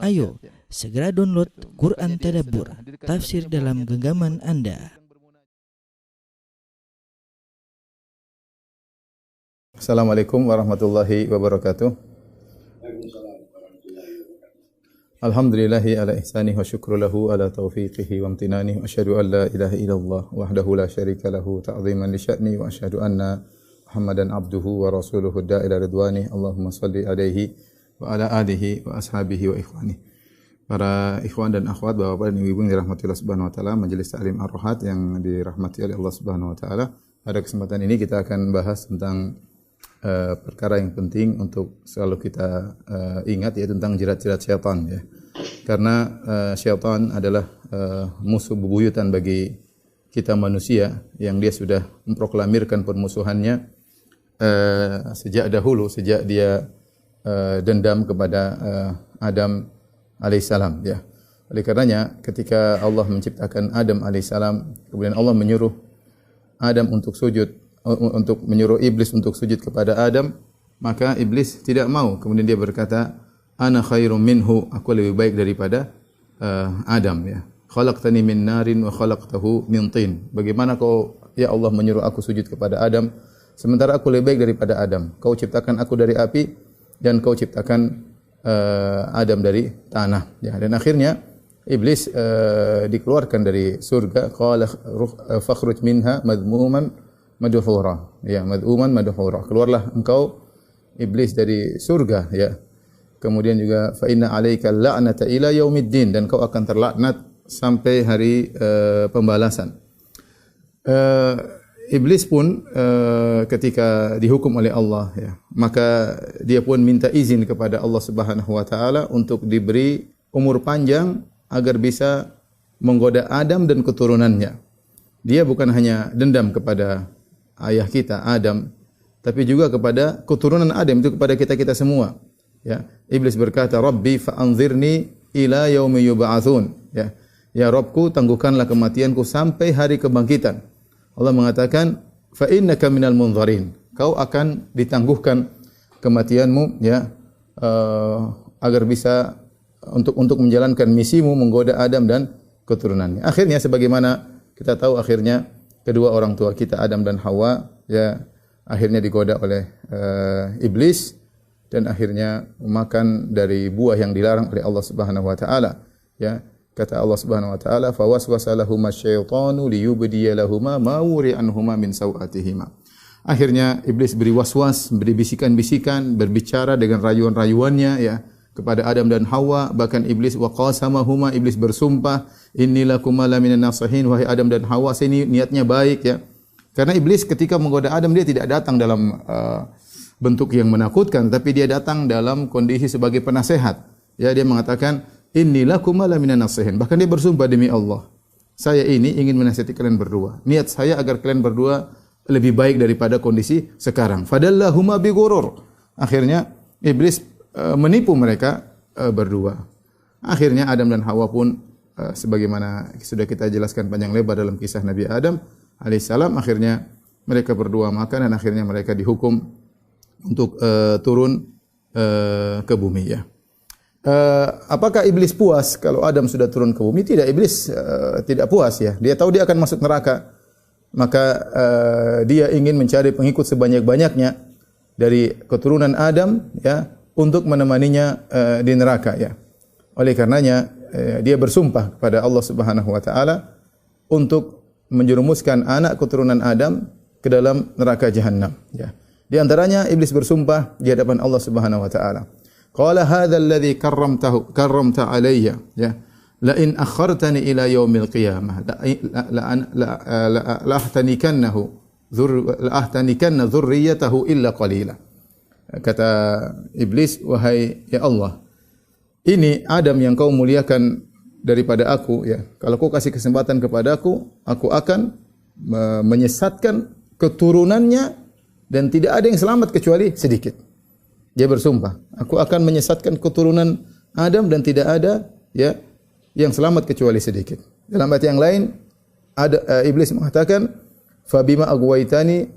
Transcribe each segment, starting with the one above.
Ayo, segera download Quran Tadabbur, tafsir dalam genggaman Anda. Assalamualaikum warahmatullahi wabarakatuh. Alhamdulillahi ala ihsanihi wa syukru lahu ala taufiqihi wa amtinanihi wa asyhadu an la ilaha illallah wahdahu la syarika lahu ta'ziman li sya'ni wa asyhadu anna Muhammadan abduhu wa rasuluhu da'ila ridwani. Allahumma salli alaihi wa ala alihi wa ashabihi wa ikhwani. Para ikhwan dan akhwat, bapak-bapak dan ibu-ibu yang dirahmati Allah Subhanahu wa taala, majelis taklim Ar-Rohat yang dirahmati oleh Allah Subhanahu wa taala. Pada kesempatan ini kita akan bahas tentang perkara yang penting untuk selalu kita ingat, yaitu tentang jerat-jerat syaitan, ya. Karena syaitan adalah musuh bebuyutan bagi kita manusia, yang dia sudah memproklamirkan permusuhannya sejak dahulu, sejak dia dendam kepada Adam alaihissalam, ya. Oleh karenanya ketika Allah menciptakan Adam alaihissalam, kemudian Allah menyuruh Adam untuk sujud, untuk menyuruh iblis untuk sujud kepada Adam, maka iblis tidak mau. Kemudian dia berkata, ana khairum minhu, aku lebih baik daripada Adam, ya. Khalaqtani min narin wa khalaqtahu min tin. Bagaimana kau ya Allah menyuruh aku sujud kepada Adam sementara aku lebih baik daripada Adam? Kau ciptakan aku dari api dan kau ciptakan Adam dari tanah, ya. Dan akhirnya iblis dikeluarkan dari surga. Qala fakhruj minha madhmuman madhura, ya, madhuman madhura. Keluarlah engkau iblis dari surga, ya. Kemudian juga fa inna 'alaika la'nata ila yaumiddin, dan kau akan terlaknat sampai hari pembalasan. Iblis pun ketika dihukum oleh Allah, ya, maka dia pun minta izin kepada Allah Subhanahu wa taala untuk diberi umur panjang agar bisa menggoda Adam dan keturunannya. Dia bukan hanya dendam kepada ayah kita Adam, tapi juga kepada keturunan Adam, itu kepada kita-kita semua, ya. Iblis berkata, "Rabbi fa'anzirni ila yaumi yub'atsun." Ya. Ya Rabbku, tangguhkanlah kematianku sampai hari kebangkitan. Allah mengatakan, fa innaka minal munzarin, kau akan ditangguhkan kematianmu, ya, agar bisa untuk menjalankan misimu menggoda Adam dan keturunannya. Akhirnya sebagaimana kita tahu, akhirnya kedua orang tua kita Adam dan Hawa, ya, akhirnya digoda oleh iblis dan akhirnya memakan dari buah yang dilarang oleh Allah Subhanahu wa taala, ya. Kata Allah Subhanahu wa taala, fa waswasa lahuma syaitanu liyubdiya lahuma ma wuri anhuma min sawatihima. Akhirnya iblis beri waswas, beri bisikan-bisikan, berbicara dengan rayuan-rayuannya, ya, kepada Adam dan Hawa. Bahkan iblis wa qasamahuma, iblis bersumpah, innilakuma laminan nasihin, wahai Adam dan Hawa, saya ini niatnya baik, ya. Karena iblis ketika menggoda Adam, dia tidak datang dalam bentuk yang menakutkan, tapi dia datang dalam kondisi sebagai penasehat. Ya, dia mengatakan, inni lakum laminan nasihin. Bahkan dia bersumpah, demi Allah, saya ini ingin menasihati kalian berdua. Niat saya agar kalian berdua lebih baik daripada kondisi sekarang. Fadallahuma bighurur. Akhirnya iblis menipu mereka berdua. Akhirnya Adam dan Hawa pun sebagaimana sudah kita jelaskan panjang lebar dalam kisah Nabi Adam alaihissalam, akhirnya mereka berdua makan dan akhirnya mereka dihukum untuk turun ke bumi, ya. Apakah iblis puas kalau Adam sudah turun ke bumi? Tidak, iblis tidak puas, ya. Dia tahu dia akan masuk neraka. Maka dia ingin mencari pengikut sebanyak-banyaknya dari keturunan Adam, ya, untuk menemaninya di neraka, ya. Oleh karenanya dia bersumpah kepada Allah Subhanahu wa taala untuk menjerumuskan anak keturunan Adam ke dalam neraka jahanam, ya. Di antaranya iblis bersumpah di hadapan Allah Subhanahu wa taala. Qala hadzal ladzi karramta alayya, ya, la in akhartani ila yaumil qiyamah la ahtanikanna dzurriyyatahu illa qalila. Kata iblis, wahai ya Allah, ini Adam yang kau muliakan daripada aku, ya. Kalau kau kasih kesempatan kepadaku, aku akan menyesatkan keturunannya dan tidak ada yang selamat kecuali sedikit. Dia bersumpah, aku akan menyesatkan keturunan Adam dan tidak ada, ya, yang selamat kecuali sedikit. Dalam ayat yang lain, iblis mengatakan, fa bima aghwaytani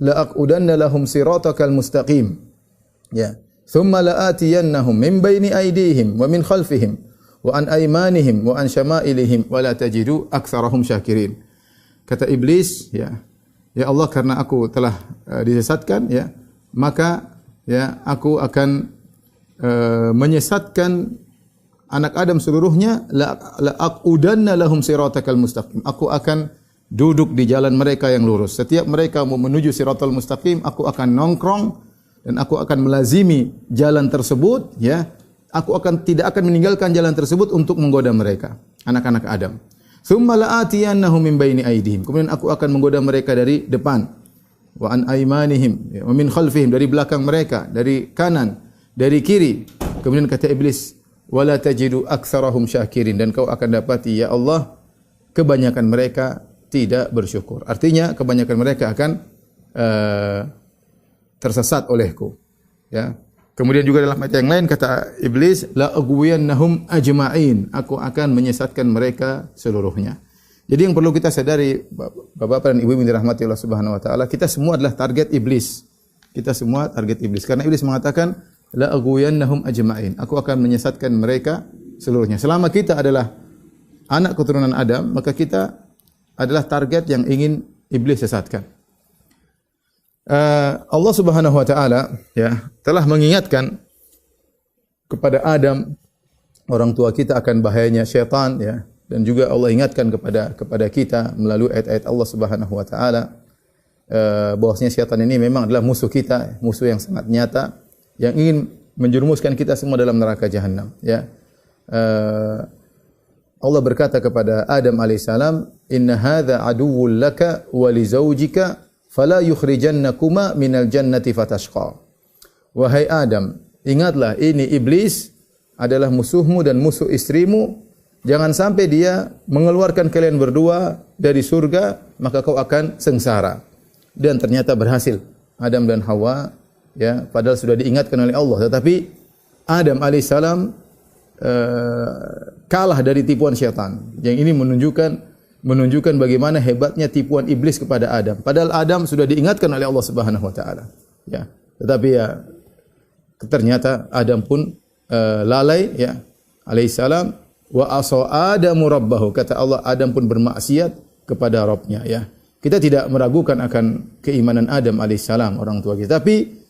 la aqudanna lahum siratakal mustaqim. Ya, thumma la'atiyannahum min baini aydihim wa min khalfihim wa an aymanihim wa an syama'ilihim wa la tajidu aktsarahum syakirin. Kata iblis, ya Allah, karena aku telah disesatkan, ya, maka ya aku akan menyesatkan anak Adam seluruhnya, la aqudanna lahum siratakal mustaqim. Aku akan duduk di jalan mereka yang lurus. Setiap mereka mau menuju siratal mustaqim, aku akan nongkrong dan aku akan melazimi jalan tersebut, ya. Aku tidak akan meninggalkan jalan tersebut untuk menggoda mereka, anak-anak Adam. Tsumma la'atiyannahum min baini aydihim. Kemudian aku akan menggoda mereka dari depan. Wa an aymanihim, wa min khalfihim, dari belakang mereka, dari kanan, dari kiri. Kemudian kata iblis, wala tajidu aktsarahum syakirin, dan kau akan dapati, ya Allah, kebanyakan mereka tidak bersyukur. Artinya kebanyakan mereka akan tersesat olehku, ya. Kemudian juga dalam ayat yang lain kata iblis, la aghwiyannahum ajma'in, aku akan menyesatkan mereka seluruhnya. Jadi yang perlu kita sadari, Bapak dan Ibu yang dirahmati Allah Subhanahu wa taala, kita semua adalah target iblis. Kita semua target iblis karena iblis mengatakan la aghwiyannahum ajma'in, aku akan menyesatkan mereka seluruhnya. Selama kita adalah anak keturunan Adam, maka kita adalah target yang ingin iblis sesatkan. Allah Subhanahu wa taala, ya, telah mengingatkan kepada Adam, orang tua kita, akan bahayanya syaitan, ya, dan juga Allah ingatkan kepada kita melalui ayat-ayat Allah Subhanahu wa taala bahwasanya syaitan ini memang adalah musuh kita, musuh yang sangat nyata yang ingin menjerumuskan kita semua dalam neraka jahanam, ya. Allah berkata kepada Adam alaihissalam, inna hadza aduwwul laka wa li zaujika fala yukhrijannakuma minal jannati fatashqa. Wahai Adam, ingatlah ini iblis adalah musuhmu dan musuh istrimu. Jangan sampai dia mengeluarkan kalian berdua dari surga, maka kau akan sengsara. Dan ternyata berhasil. Adam dan Hawa, ya, padahal sudah diingatkan oleh Allah, tetapi Adam alaihissalam kalah dari tipuan syaitan. Yang ini menunjukkan bagaimana hebatnya tipuan iblis kepada Adam. Padahal Adam sudah diingatkan oleh Allah Subhanahu wa taala, ya. Tetapi ya ternyata Adam pun lalai, ya, alaihissalam, wa asa Adamu rabbahu, kata Allah, Adam pun bermaksiat kepada Rabbnya, ya. Kita tidak meragukan akan keimanan Adam alaihissalam, orang tua kita. Tapi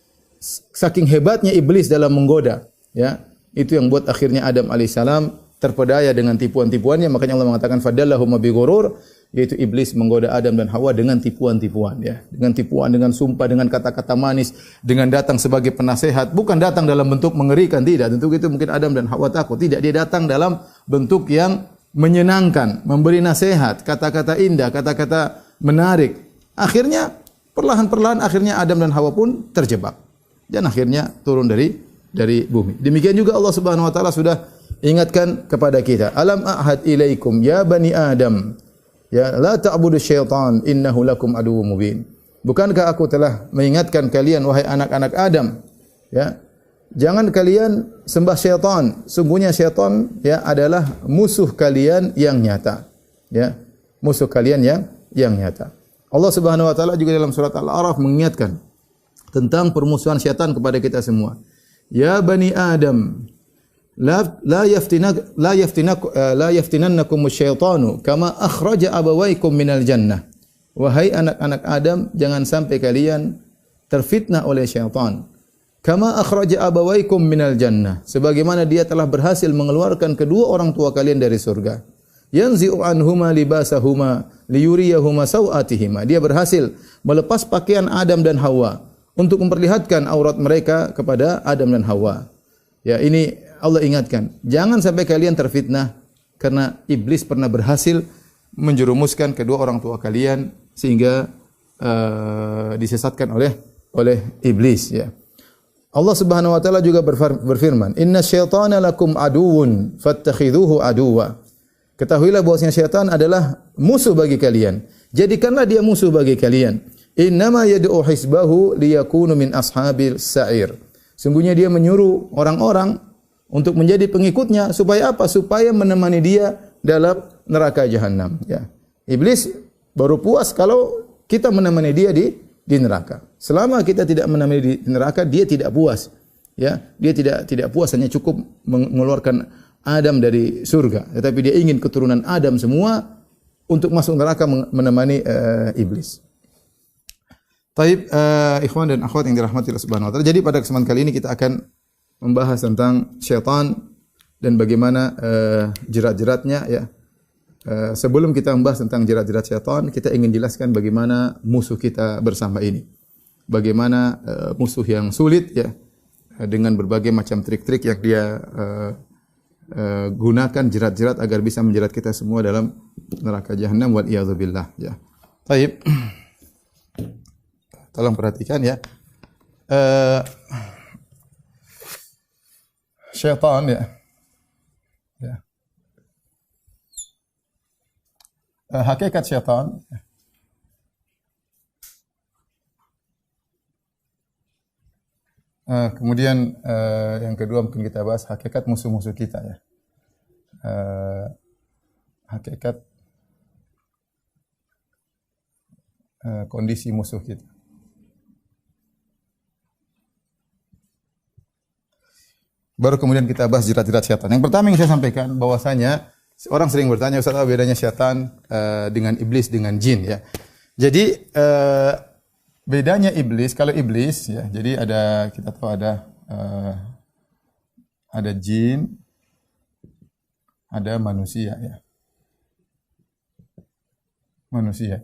saking hebatnya iblis dalam menggoda, ya, itu yang buat akhirnya Adam alaihissalam terpedaya dengan tipuan-tipuannya. Makanya Allah mengatakan fadallahum bighurur, yaitu iblis menggoda Adam dan Hawa dengan tipuan-tipuan, ya, dengan tipuan, dengan sumpah, dengan kata-kata manis, dengan datang sebagai penasehat, bukan datang dalam bentuk mengerikan, tidak. Tentu itu mungkin Adam dan Hawa takut, tidak, dia datang dalam bentuk yang menyenangkan, memberi nasihat, kata-kata indah, kata-kata menarik. Akhirnya perlahan-perlahan akhirnya Adam dan Hawa pun terjebak dan akhirnya turun dari bumi. Demikian juga Allah Subhanahu wa taala sudah ingatkan kepada kita, alam a'had ilaikum ya bani Adam, ya, la ta'budu syaitan innahu lakum aduwwum mubin. Bukankah aku telah mengingatkan kalian wahai anak-anak Adam, ya, jangan kalian sembah syaitan, sungguhnya syaitan, ya, adalah musuh kalian yang nyata, ya, musuh kalian yang nyata. Allah Subhanahu wa taala juga dalam surat Al-A'raf mengingatkan tentang permusuhan syaitan kepada kita semua. Ya bani Adam, la yaftinannakum asyaitanu kama akhraja abawaykum minal jannah. Wahai anak-anak Adam, jangan sampai kalian terfitnah oleh syaitan. Kama akhraja abawaykum minal jannah, sebagaimana dia telah berhasil mengeluarkan kedua orang tua kalian dari surga. Yanzi'u anhuma libasahuma liyuriyahuma sawatihima. Dia berhasil melepas pakaian Adam dan Hawa untuk memperlihatkan aurat mereka kepada Adam dan Hawa. Ya, ini Allah ingatkan, jangan sampai kalian terfitnah karena iblis pernah berhasil menjerumuskan kedua orang tua kalian sehingga disesatkan oleh iblis, ya. Allah Subhanahu wa taala juga berfirman, "Inna syaitana lakum aduwwun fattakhidhuhu aduwwa." Ketahuilah bahwasanya syaitan adalah musuh bagi kalian. Jadikanlah dia musuh bagi kalian. Innama yad'u hisbahu liyakunu min ashabil sa'ir. Sungguhnya dia menyuruh orang-orang untuk menjadi pengikutnya supaya apa? Supaya menemani dia dalam neraka jahanam, ya. Iblis baru puas kalau kita menemani dia di neraka. Selama kita tidak menemani di neraka, dia tidak puas. Ya, dia tidak puas hanya cukup mengeluarkan Adam dari surga, tetapi dia ingin keturunan Adam semua untuk masuk neraka menemani iblis. Taib, ikhwan dan akhwat yang dirahmati Allah Subhanahu wa taala. Jadi pada kesempatan kali ini kita akan membahas tentang syaitan dan bagaimana jerat-jeratnya ya. Sebelum kita membahas tentang jerat-jerat syaitan, kita ingin jelaskan bagaimana musuh kita bersama ini. Bagaimana musuh yang sulit ya, dengan berbagai macam trik-trik yang dia gunakan jerat-jerat agar bisa menjerat kita semua dalam neraka jahanam wal iyadzubillah ya. Taib. Tolong perhatikan ya. Syaitan ya. Ya. Hakikat syaitan kemudian yang kedua mungkin kita bahas hakikat musuh-musuh kita ya. Hakikat kondisi musuh kita. Baru kemudian kita bahas jerat-jerat syaitan. Yang pertama yang saya sampaikan bahwasanya orang sering bertanya, Ustaz, apa bedanya syaitan dengan iblis dengan jin ya. Jadi bedanya iblis, kalau iblis ya, jadi kita tahu ada jin, ada manusia ya. Manusia.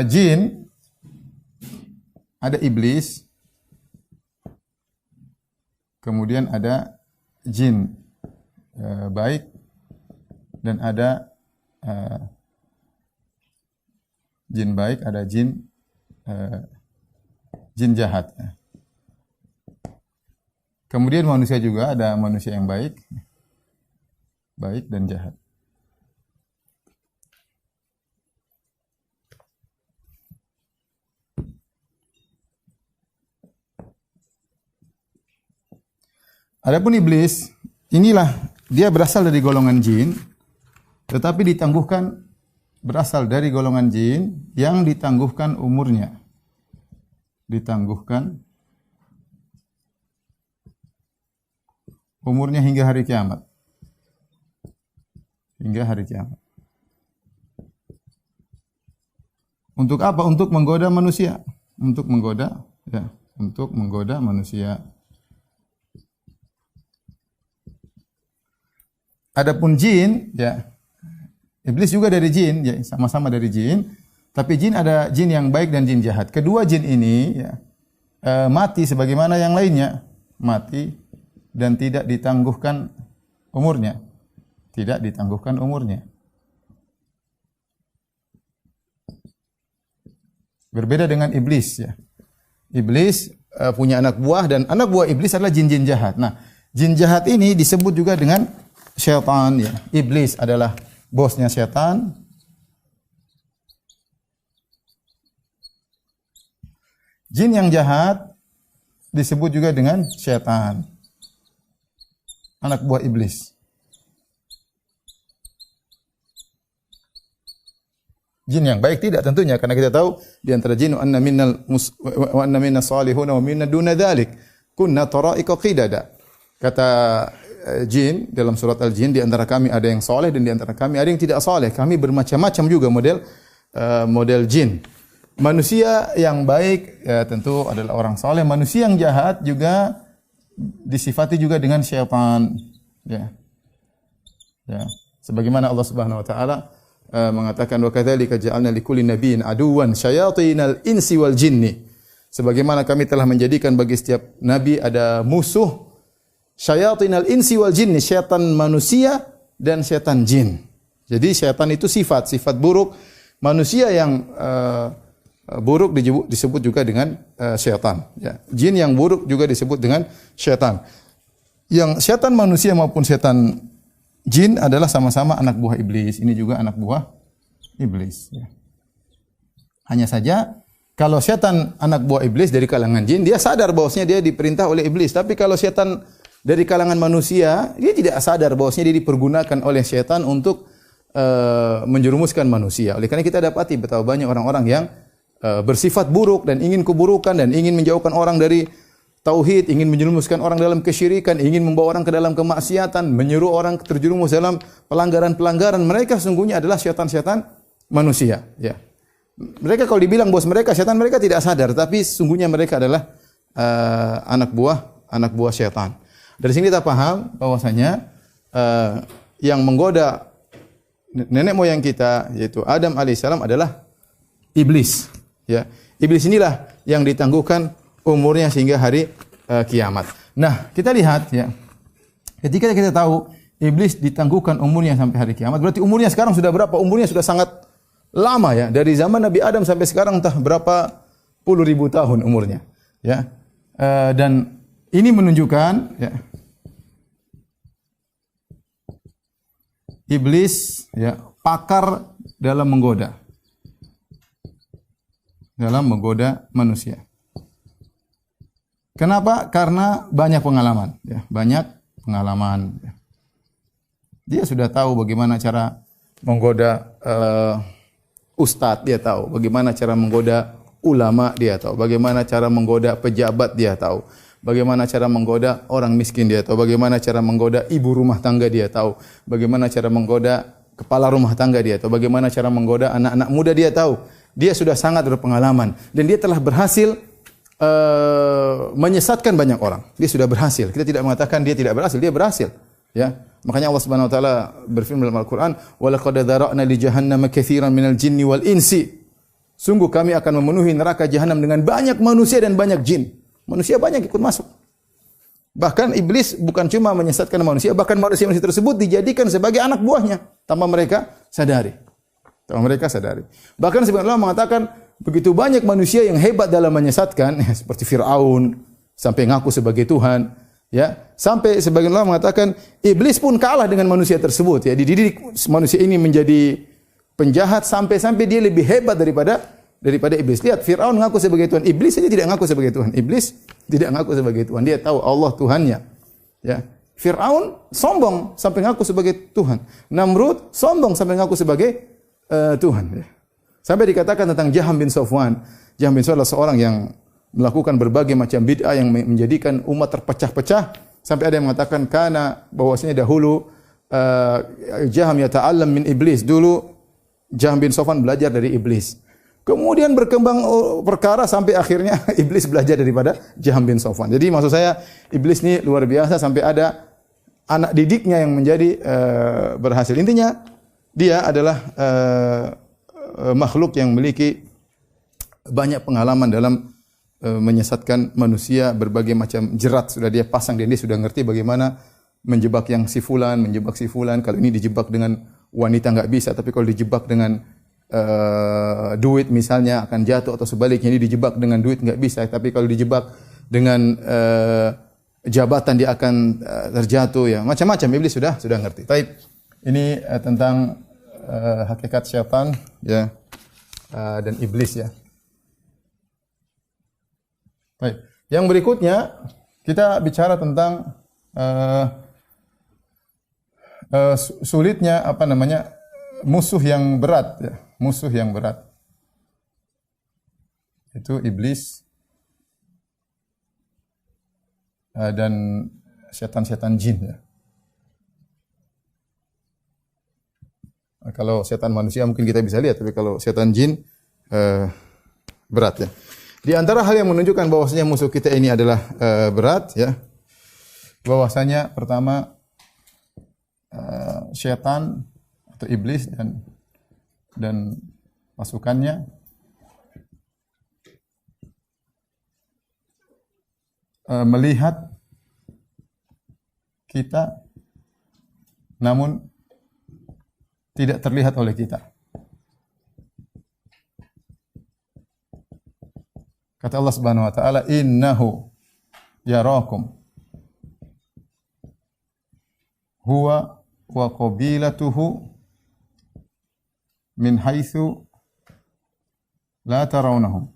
Jin ada iblis, kemudian ada jin baik dan ada jin baik, ada jin jahat. Kemudian manusia juga ada manusia yang baik dan jahat. Adapun iblis, inilah dia berasal dari golongan jin, tetapi berasal dari golongan jin yang ditangguhkan umurnya. Ditangguhkan umurnya hingga hari kiamat. Hingga hari kiamat. Untuk apa? Untuk menggoda manusia. Untuk menggoda manusia. Adapun jin, ya, iblis juga dari jin, ya, sama-sama dari jin. Tapi jin ada jin yang baik dan jin jahat. Kedua jin ini, ya, mati sebagaimana yang lainnya, mati dan tidak ditangguhkan umurnya, tidak ditangguhkan umurnya. Berbeda dengan iblis, ya. Iblis punya anak buah dan anak buah iblis adalah jin-jin jahat. Nah, jin jahat ini disebut juga dengan syaitan ya. Iblis adalah bosnya syaitan. Jin yang jahat disebut juga dengan syaitan. Anak buah iblis. Jin yang baik tidak tentunya, karena kita tahu di antara jin wa anna minna salihun wa minna duna dzalik kunna tara'iqa qidada. Kata jin dalam surat Al-Jin, di antara kami ada yang soleh dan di antara kami ada yang tidak soleh. Kami bermacam-macam juga model jin. Manusia yang baik ya, tentu adalah orang soleh. Manusia yang jahat juga disifati juga dengan syaitan. Ya. Ya. Sebagaimana Allah Subhanahu Wa Taala mengatakan wa kadzalika ja'alna likulli nabiyyin aduwan syayatinal insi wal jinni. Sebagaimana kami telah menjadikan bagi setiap nabi ada musuh syayatinal insi wal jinni, syaitan manusia dan syaitan jin. Jadi syaitan itu sifat buruk. Manusia yang buruk disebut juga dengan syaitan. Ya. Jin yang buruk juga disebut dengan syaitan. Yang syaitan manusia maupun syaitan jin adalah sama-sama anak buah iblis. Ini juga anak buah iblis. Ya. Hanya saja kalau syaitan anak buah iblis dari kalangan jin, dia sadar bahwasanya dia diperintah oleh iblis. Tapi kalau syaitan dari kalangan manusia, dia tidak sadar bahwasanya dia dipergunakan oleh syaitan untuk menjerumuskan manusia. Oleh karena kita dapati betapa banyak orang-orang yang bersifat buruk dan ingin keburukan dan ingin menjauhkan orang dari tauhid, ingin menjerumuskan orang dalam kesyirikan, ingin membawa orang ke dalam kemaksiatan, menyuruh orang terjerumus dalam pelanggaran-pelanggaran. Mereka sungguhnya adalah syaitan-syaitan manusia, ya. Mereka kalau dibilang bos mereka syaitan, mereka tidak sadar, tapi sungguhnya mereka adalah anak buah syaitan. Dari sini kita paham bahwasanya yang menggoda nenek moyang kita yaitu Adam alaihissalam adalah iblis, ya. Iblis inilah yang ditangguhkan umurnya sehingga hari kiamat. Nah, kita lihat ya. Ketika kita tahu iblis ditangguhkan umurnya sampai hari kiamat, berarti umurnya sekarang sudah berapa? Umurnya sudah sangat lama ya. Dari zaman Nabi Adam sampai sekarang entah berapa puluh ribu tahun umurnya, ya. Dan ini menunjukkan ya, iblis ya pakar dalam menggoda manusia. Kenapa? Karena banyak pengalaman, ya, banyak pengalaman. Ya. Dia sudah tahu bagaimana cara menggoda ustadz, dia tahu bagaimana cara menggoda ulama, dia tahu bagaimana cara menggoda pejabat, dia tahu bagaimana cara menggoda orang miskin, dia tahu bagaimana cara menggoda ibu rumah tangga, dia tahu bagaimana cara menggoda kepala rumah tangga, dia tahu bagaimana cara menggoda anak-anak muda, dia tahu. Dia sudah sangat berpengalaman dan dia telah berhasil menyesatkan banyak orang. Dia sudah berhasil. Kita tidak mengatakan dia tidak berhasil, dia berhasil. Ya. Makanya Allah Subhanahu wa taala berfirman dalam Al-Qur'an, "Wa laqad dzara'na li jahannama katsiran minal jinni wal insi." Sungguh kami akan memenuhi neraka jahanam dengan banyak manusia dan banyak jin. Manusia banyak ikut masuk. Bahkan iblis bukan cuma menyesatkan manusia, bahkan manusia-manusia tersebut dijadikan sebagai anak buahnya tanpa mereka sadari. Bahkan sebagian ulama mengatakan begitu banyak manusia yang hebat dalam menyesatkan, seperti Fir'aun sampai ngaku sebagai Tuhan, ya. Sampai sebagian ulama mengatakan iblis pun kalah dengan manusia tersebut, ya. Dididik manusia ini menjadi penjahat sampai dia lebih hebat daripada iblis. Lihat, Fir'aun ngaku sebagai Tuhan, iblis saja tidak ngaku sebagai Tuhan. Iblis tidak ngaku sebagai Tuhan. Dia tahu Allah Tuhannya, ya. Fir'aun sombong sampai ngaku sebagai Tuhan. Namrud sombong sampai ngaku sebagai Tuhan, ya. Sampai dikatakan tentang Jaham bin Safwan. Jaham bin Safwan adalah seorang yang melakukan berbagai macam bid'ah yang menjadikan umat terpecah-pecah. Sampai ada yang mengatakan bahwasanya dahulu Jaham yata'allam min iblis. Dulu Jaham bin Safwan belajar dari iblis. Kemudian berkembang perkara sampai akhirnya iblis belajar daripada Jaham bin Safwan. Jadi maksud saya iblis ini luar biasa sampai ada anak didiknya yang menjadi berhasil. Intinya dia adalah makhluk yang memiliki banyak pengalaman dalam menyesatkan manusia, berbagai macam jerat sudah dia pasang dan dia sudah ngerti bagaimana menjebak yang si fulan. Kalau ini dijebak dengan wanita enggak bisa, tapi kalau dijebak dengan duit misalnya akan jatuh, atau sebaliknya ini dijebak dengan duit enggak bisa, tapi kalau dijebak dengan jabatan dia akan terjatuh, ya. Macam-macam iblis sudah ngerti. Baik. Ini tentang hakikat syaitan, ya, dan iblis, ya. Baik. Yang berikutnya kita bicara tentang sulitnya musuh yang berat, ya. Musuh yang berat itu iblis dan setan-setan jin, ya. Kalau setan manusia mungkin kita bisa lihat, tapi kalau setan jin berat, ya. Di antara hal yang menunjukkan bahwasanya musuh kita ini adalah berat, ya. Bahwasanya pertama setan atau iblis dan pasukannya melihat kita namun tidak terlihat oleh kita. Kata Allah Subhanahu wa taala, "Innahu yarakum huwa wa qabilatuhu min haitsu la tarawnahum."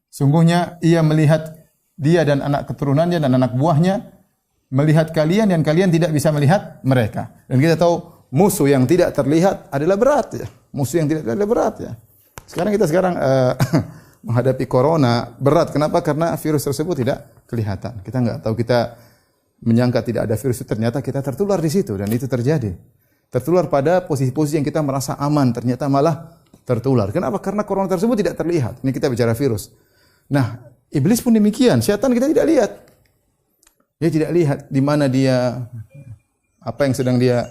Sungguhnya ia melihat dia dan anak keturunannya dan anak buahnya melihat kalian dan kalian tidak bisa melihat mereka. Dan kita tahu musuh yang tidak terlihat adalah berat, ya. Musuh yang tidak terlihat adalah berat, ya. Sekarang kita menghadapi corona berat. Kenapa? Karena virus tersebut tidak kelihatan. Kita nggak tahu, kita menyangka tidak ada virus itu, ternyata kita tertular di situ dan itu terjadi. Tertular pada posisi-posisi yang kita merasa aman, ternyata malah tertular. Kenapa? Karena corona tersebut tidak terlihat. Ini kita bicara virus. Nah, iblis pun demikian. Syaitan kita tidak lihat. Dia tidak lihat di mana dia, apa yang sedang dia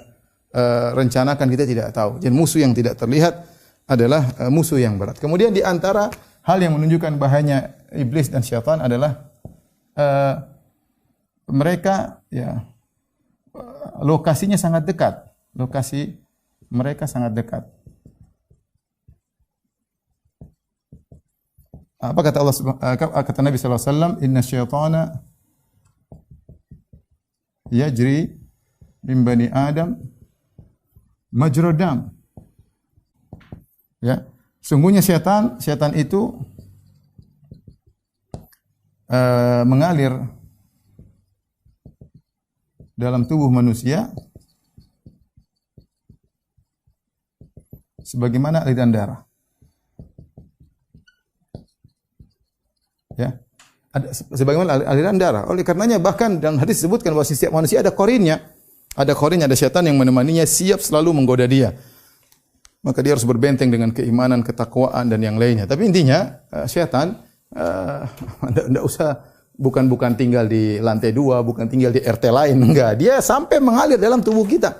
rencanakan, kita tidak tahu. Jadi musuh yang tidak terlihat adalah musuh yang berat. Kemudian di antara hal yang menunjukkan bahayanya iblis dan syaitan adalah mereka ya lokasinya sangat dekat. Lokasi mereka sangat dekat. Apa kata Allah, kata Nabi sallallahu alaihi wasallam, "Inna syaitana yajri min bani Adam majra dam." Ya, sungguhnya syaitan itu mengalir dalam tubuh manusia sebagaimana aliran darah. Ya. Sebagaimana aliran darah. Oleh karenanya bahkan dalam hadis disebutkan bahwa setiap manusia ada korinnya. Ada korinnya, ada syaitan yang menemaninya, siap selalu menggoda dia. Maka dia harus berbenteng dengan keimanan, ketakwaan dan yang lainnya. Tapi intinya syaitan enggak usah bukan tinggal di lantai 2, bukan tinggal di RT lain, enggak. Dia sampai mengalir dalam tubuh kita.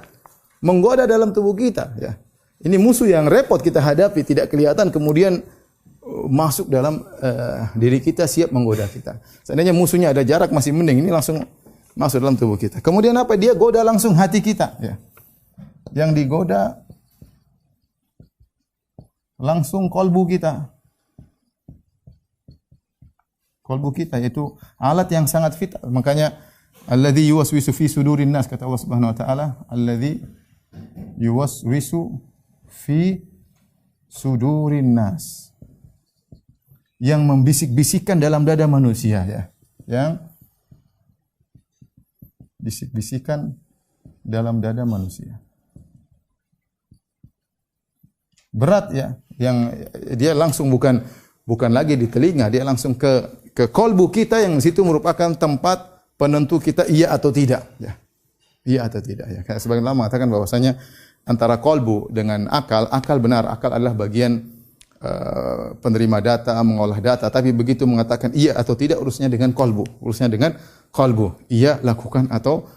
Menggoda dalam tubuh kita, ya. Ini musuh yang repot kita hadapi, tidak kelihatan, kemudian masuk dalam diri kita, siap menggoda kita. Seandainya musuhnya ada jarak masih mending, ini langsung masuk dalam tubuh kita. Kemudian apa? Dia goda langsung hati kita, ya. Yang digoda langsung kolbu kita. Kolbu kita itu alat yang sangat vital. Makanya alladzi yuwaswisu fi sudurin nas, kata Allah Subhanahu wa taala, alladzi yuwaswisu fi sudurin nas, yang membisik-bisikkan dalam dada manusia, ya. Yang bisik-bisikan dalam dada manusia. Berat, ya, yang dia langsung bukan lagi di telinga, dia langsung ke kolbu kita, yang situ merupakan tempat penentu kita iya atau tidak, ya. Iya atau tidak, ya. Kayak sebagian ulama mengatakan bahwasanya antara kolbu dengan akal benar, akal adalah bagian penerima data, mengolah data, tapi begitu mengatakan iya atau tidak, urusnya dengan kolbu, iya lakukan atau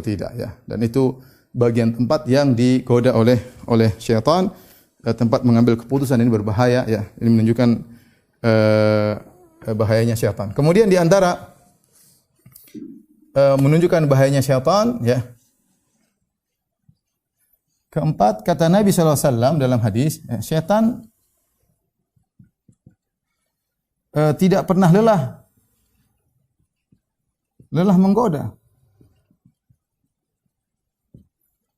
tidak, ya. Dan itu bagian tempat yang digoda oleh syaitan, tempat mengambil keputusan. Ini berbahaya, ya. Ini menunjukkan bahayanya syaitan. Kemudian di antara menunjukkan bahayanya syaitan, ya. Keempat, kata Nabi sallallahu alaihi wasallam dalam hadis, syaitan tidak pernah lelah menggoda.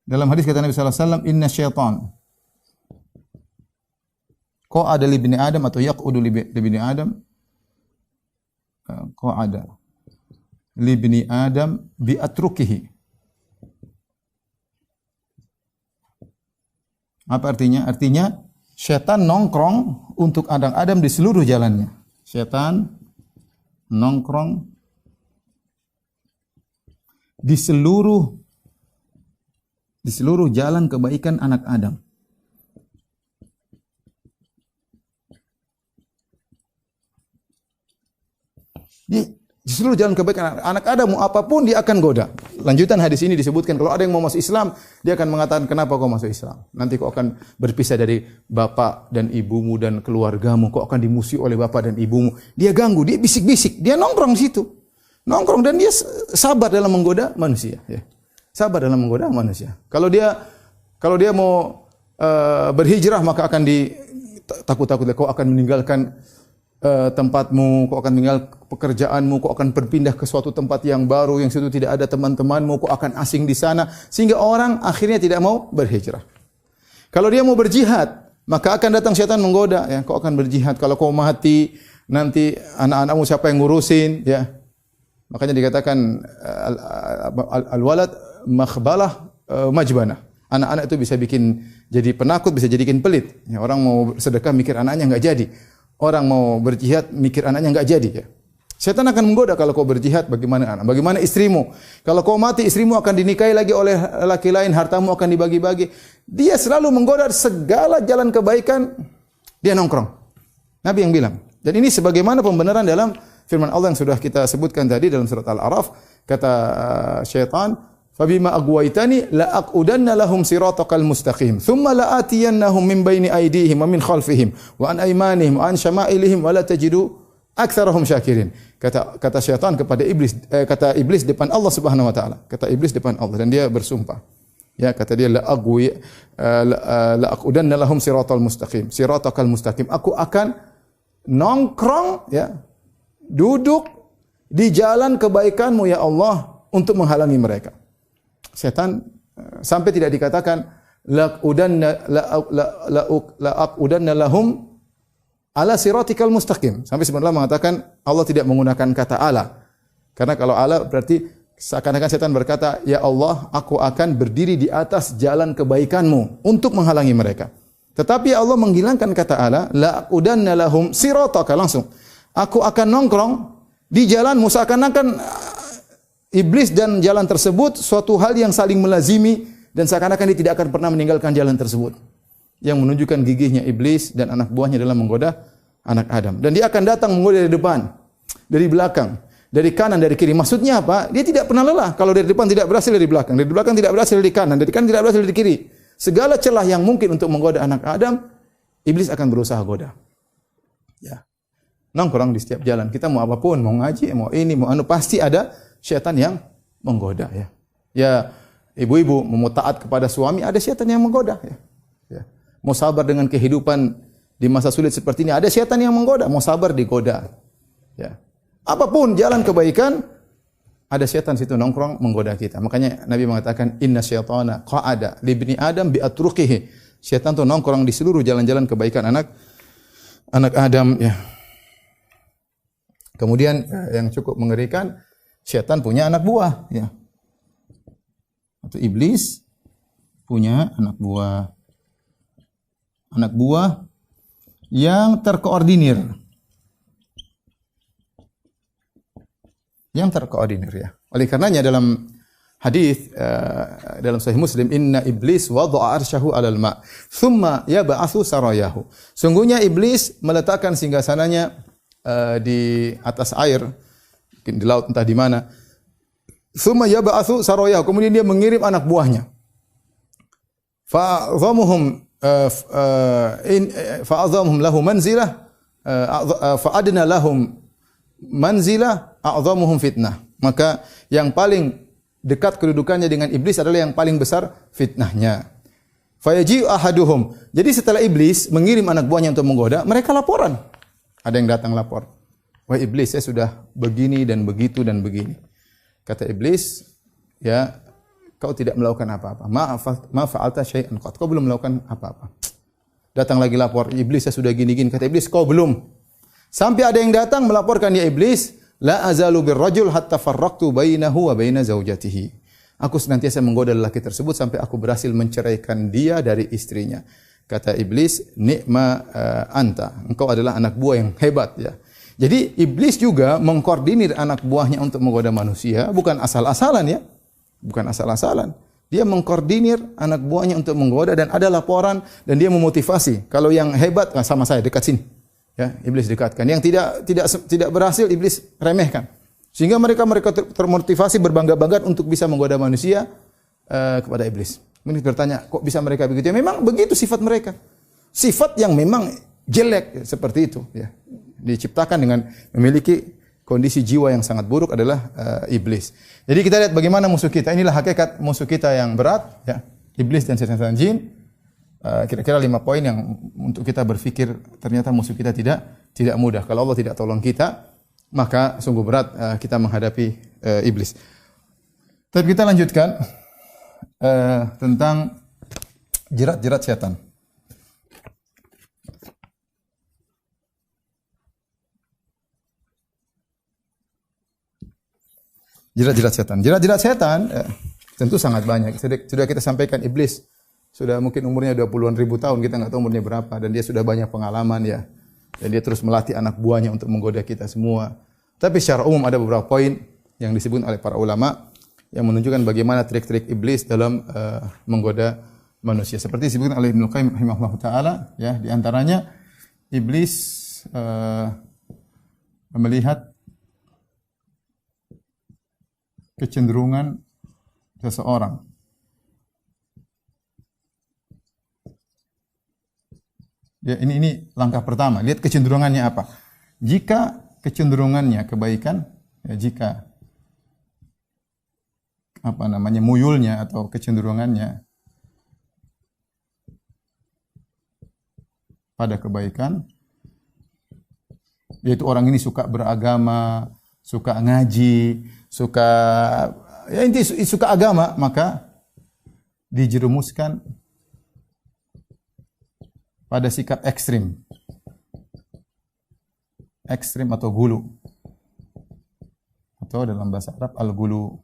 Dalam hadis kata Nabi sallallahu alaihi wasallam, inna syaitan qa'ada li ibni Adam atau yaq'udu li ibni Adam, qa'ada li ibni Adam bi atrukihi. Apa artinya? Artinya syaitan nongkrong untuk Adam di seluruh jalannya. Syaitan nongkrong di seluruh jalan kebaikan anak Adam. Di seluruh jalan kebaikan anak Adam, apapun dia akan goda. Lanjutan hadis ini disebutkan, kalau ada yang mau masuk Islam, dia akan mengatakan, kenapa kau masuk Islam? Nanti kau akan berpisah dari bapak dan ibumu dan keluargamu, kau akan dimusuhi oleh bapak dan ibumu. Dia ganggu, dia bisik-bisik, dia nongkrong situ. Nongkrong, dan dia sabar dalam menggoda manusia, ya. Sabar dalam menggoda manusia. Kalau dia mau berhijrah, maka akan takut-takut, kau akan meninggalkan tempatmu, kau akan tinggal pekerjaanmu, kau akan berpindah ke suatu tempat yang baru, yang situ tidak ada teman-temanmu, kau akan asing di sana, sehingga orang akhirnya tidak mau berhijrah. Kalau dia mau berjihad, maka akan datang syaitan menggoda, ya, kau akan berjihad, kalau kau mati, nanti anak-anakmu siapa yang ngurusin, ya. Makanya dikatakan al-walad makhbalah majbanah. Anak-anak itu bisa bikin jadi penakut, bisa jadikan pelit. Ya, orang mau sedekah mikir anaknya enggak jadi. Orang mau berjihad mikir anaknya enggak jadi. Ya. Setan akan menggoda kalau kau berjihad, bagaimana anak? Bagaimana istrimu? Kalau kau mati, istrimu akan dinikahi lagi oleh laki lain, hartamu akan dibagi-bagi. Dia selalu menggoda segala jalan kebaikan, dia nongkrong. Nabi yang bilang. Dan ini sebagaimana pembenaran dalam firman Allah yang sudah kita sebutkan tadi dalam surat Al-A'raf, kata syaitan, "Fabima aghwaytani la aqudanna lahum siratakal mustaqim, thumma la atiyannahum min baini aydihim wa min khalfihim wa an aymanihim wa an syama'ilihim wa la tajidu aktsarahum syakirin." Kata syaitan kepada iblis, kata iblis depan Allah Subhanahu wa taala. Kata iblis depan Allah dan dia bersumpah. Ya, kata dia la aqudanna lahum siratal mustaqim. Siratakal mustaqim. Aku akan nongkrong ya, duduk di jalan kebaikanmu ya Allah untuk menghalangi mereka. Setan sampai tidak dikatakan la aqudanna lahum ala siratikal mustaqim. Sampai sebenarnya mengatakan Allah tidak menggunakan kata ala. Karena kalau ala berarti seakan-akan setan berkata, "Ya Allah, aku akan berdiri di atas jalan kebaikanmu untuk menghalangi mereka." Tetapi Allah menghilangkan kata ala, "La aqudanna lahum sirataka," langsung. Aku akan nongkrong di jalanmu, seakan-akan iblis dan jalan tersebut suatu hal yang saling melazimi dan seakan-akan dia tidak akan pernah meninggalkan jalan tersebut. Yang menunjukkan gigihnya iblis dan anak buahnya dalam menggoda anak Adam. Dan dia akan datang menggoda dari depan, dari belakang, dari kanan, dari kiri. Maksudnya apa? Dia tidak pernah lelah. Kalau dari depan tidak berhasil, dari belakang. Dari belakang tidak berhasil, dari kanan. Dari kanan tidak berhasil, dari kiri. Segala celah yang mungkin untuk menggoda anak Adam, iblis akan berusaha goda. Ya. Nongkrong di setiap jalan. Kita mau apapun, mau ngaji, mau ini, mau anu, pasti ada syaitan yang menggoda. Ya, ya, ibu-ibu mau taat kepada suami, ada syaitan yang menggoda. Ya. Ya. Mau sabar dengan kehidupan di masa sulit seperti ini, ada syaitan yang menggoda. Mau sabar digoda. Ya. Apapun jalan kebaikan, ada syaitan situ nongkrong menggoda kita. Makanya Nabi mengatakan, "Inna syaitana qa'ada li ibni Adam bi atruqihi." Syaitan itu nongkrong di seluruh jalan-jalan kebaikan anak Adam. Ya. Kemudian yang cukup mengerikan, syaitan punya anak buah. Ya. Atau iblis punya anak buah. Anak buah yang terkoordinir. Yang terkoordinir ya. Oleh karenanya dalam hadis dalam Sahih Muslim, "Inna iblis wada'a arsyahu 'alal ma', tsumma yab'atsu sarayahu." Sungguhnya iblis meletakkan singgasananya di atas air, mungkin di laut entah di mana. Tsumma yab'atsu sarayahu, kemudian dia mengirim anak buahnya. Fa'adhamuhum lahu manzilah fa'adna lahum manzilah a'dhamuhum fitnah. Maka yang paling dekat kedudukannya dengan iblis adalah yang paling besar fitnahnya. Fayaji'u ahaduhum. Jadi setelah iblis mengirim anak buahnya untuk menggoda, mereka laporan. Ada yang datang lapor. "Wah iblis, saya sudah begini dan begitu dan begini." Kata iblis, "Ya, kau tidak melakukan apa-apa. Ma fa'alta syai'an qat." Kau belum melakukan apa-apa. Datang lagi lapor, "Iblis, saya sudah gini-gini." Kata iblis, "Kau belum." Sampai ada yang datang melaporkan, "Ya iblis, la azalu birrajul hatta farraqtu bainahu wa baina zaujatihi." Aku senantiasa menggoda lelaki tersebut sampai aku berhasil menceraikan dia dari istrinya. Kata iblis, "Ni'ma anta." Engkau adalah anak buah yang hebat ya. Jadi iblis juga mengkoordinir anak buahnya untuk menggoda manusia, bukan asal-asalan ya. Bukan asal-asalan. Dia mengkoordinir anak buahnya untuk menggoda dan ada laporan dan dia memotivasi. Kalau yang hebat, sama saya dekat sini. Ya, iblis dekatkan. Yang tidak berhasil iblis remehkan. Sehingga mereka termotivasi berbangga-bangga untuk bisa menggoda manusia kepada iblis. Mungkin bertanya, kok bisa mereka begitu? Ya, memang begitu sifat mereka. Sifat yang memang jelek seperti itu ya. Diciptakan dengan memiliki kondisi jiwa yang sangat buruk adalah iblis. Jadi kita lihat bagaimana musuh kita. Inilah hakikat musuh kita yang berat ya. Iblis dan setan jin. Kira-kira 5 poin yang untuk kita berpikir ternyata musuh kita tidak mudah. Kalau Allah tidak tolong kita, maka sungguh berat kita menghadapi iblis. Tapi kita lanjutkan tentang jerat-jerat setan. Jerat-jerat setan. Jerat-jerat setan tentu sangat banyak. Sudah kita sampaikan iblis sudah mungkin umurnya 20-an ribu tahun, kita nggak tahu umurnya berapa, dan dia sudah banyak pengalaman ya. Dan dia terus melatih anak buahnya untuk menggoda kita semua. Tapi secara umum ada beberapa poin yang disebut oleh para ulama yang menunjukkan bagaimana trik-trik iblis dalam menggoda manusia. Seperti disebutkan oleh Ibnu Qayyim rahimahullah taala, ya, di antaranya iblis melihat kecenderungan seseorang. Ya, ini langkah pertama. Lihat kecenderungannya apa. Jika kecenderungannya kebaikan, ya, jika muyulnya atau kecenderungannya pada kebaikan, yaitu orang ini suka beragama, suka ngaji, suka agama, maka dijerumuskan pada sikap ekstrim atau gulu, atau dalam bahasa Arab al-gulu.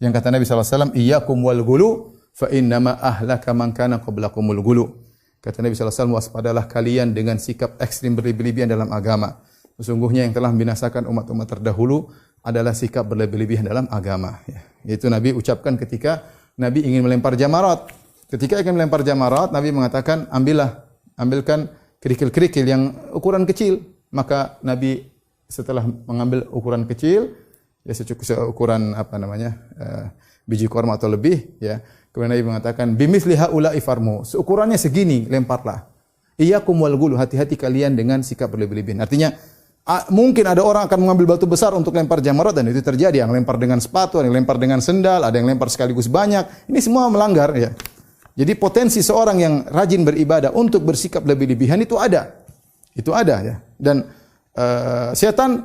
Yang kata Nabi SAW, iyyakum wal gulu fa innama ahlaka man kana qablakumul gulu. Kata Nabi SAW, waspadalah kalian dengan sikap ekstrim berlebih-lebihan dalam agama. Sesungguhnya yang telah membinasakan umat-umat terdahulu adalah sikap berlebih-lebihan dalam agama. Yaitu Nabi ucapkan ketika Nabi ingin melempar jamarat. Ketika ingin melempar jamarat, Nabi mengatakan, ambilkan kerikil-kerikil yang ukuran kecil. Maka Nabi setelah mengambil ukuran kecil, ya seukuran biji korma atau lebih, ya. Kemudian Nabi mengatakan, bimithli haula'i farmu. Seukurannya segini, lemparlah. Iyyakum wal ghulu, hati-hati kalian dengan sikap berlebih-lebihan. Artinya, mungkin ada orang akan mengambil batu besar untuk lempar jamarat, dan itu terjadi. Yang lempar dengan sepatu, ada yang lempar dengan sendal, ada yang lempar sekaligus banyak. Ini semua melanggar, ya. Jadi potensi seorang yang rajin beribadah untuk bersikap lebih-lebihan itu ada. Itu ada, ya. Dan setan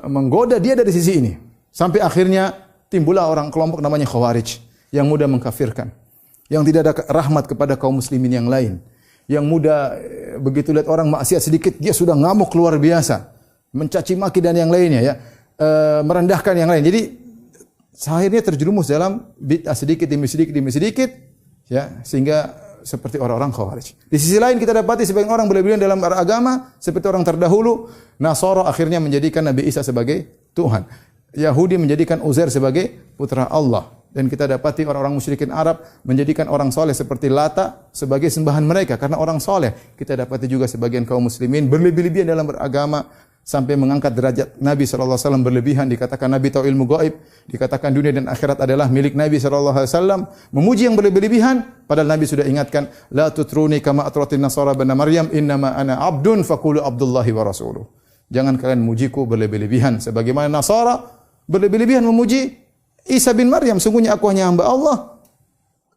menggoda dia dari sisi ini. Sampai akhirnya timbullah kelompok namanya Khawarij yang mudah mengkafirkan, yang tidak ada rahmat kepada kaum muslimin yang lain, yang mudah begitu lihat orang maksiat sedikit dia sudah ngamuk luar biasa, mencaci maki dan yang lainnya, ya, merendahkan yang lain. Jadi akhirnya terjerumus dalam bid'ah sedikit demi sedikit, ya, sehingga seperti orang-orang Khawarij. Di sisi lain kita dapati sebagian orang berlebihan dalam beragama seperti orang terdahulu. Nasara akhirnya menjadikan Nabi Isa sebagai Tuhan. Yahudi menjadikan Uzair sebagai putra Allah. Dan kita dapati orang-orang musyrikin Arab menjadikan orang soleh seperti Lata sebagai sembahan mereka karena orang soleh. Kita dapati juga sebagian kaum muslimin berlebih-lebihan dalam beragama sampai mengangkat derajat Nabi sallallahu alaihi wasallam berlebihan, dikatakan Nabi tahu ilmu gaib, dikatakan dunia dan akhirat adalah milik Nabi sallallahu alaihi wasallam, memuji yang berlebih-lebihan padahal Nabi sudah ingatkan, la tutruni kama atratin nasara bani Maryam, innama ana abdun faqulu abdullahi wa rasuluh. Jangan kalian memujiku berlebih-lebihan sebagaimana Nasara berlebih-lebihan memuji Isa bin Maryam, sungguhnya aku hanya hamba Allah.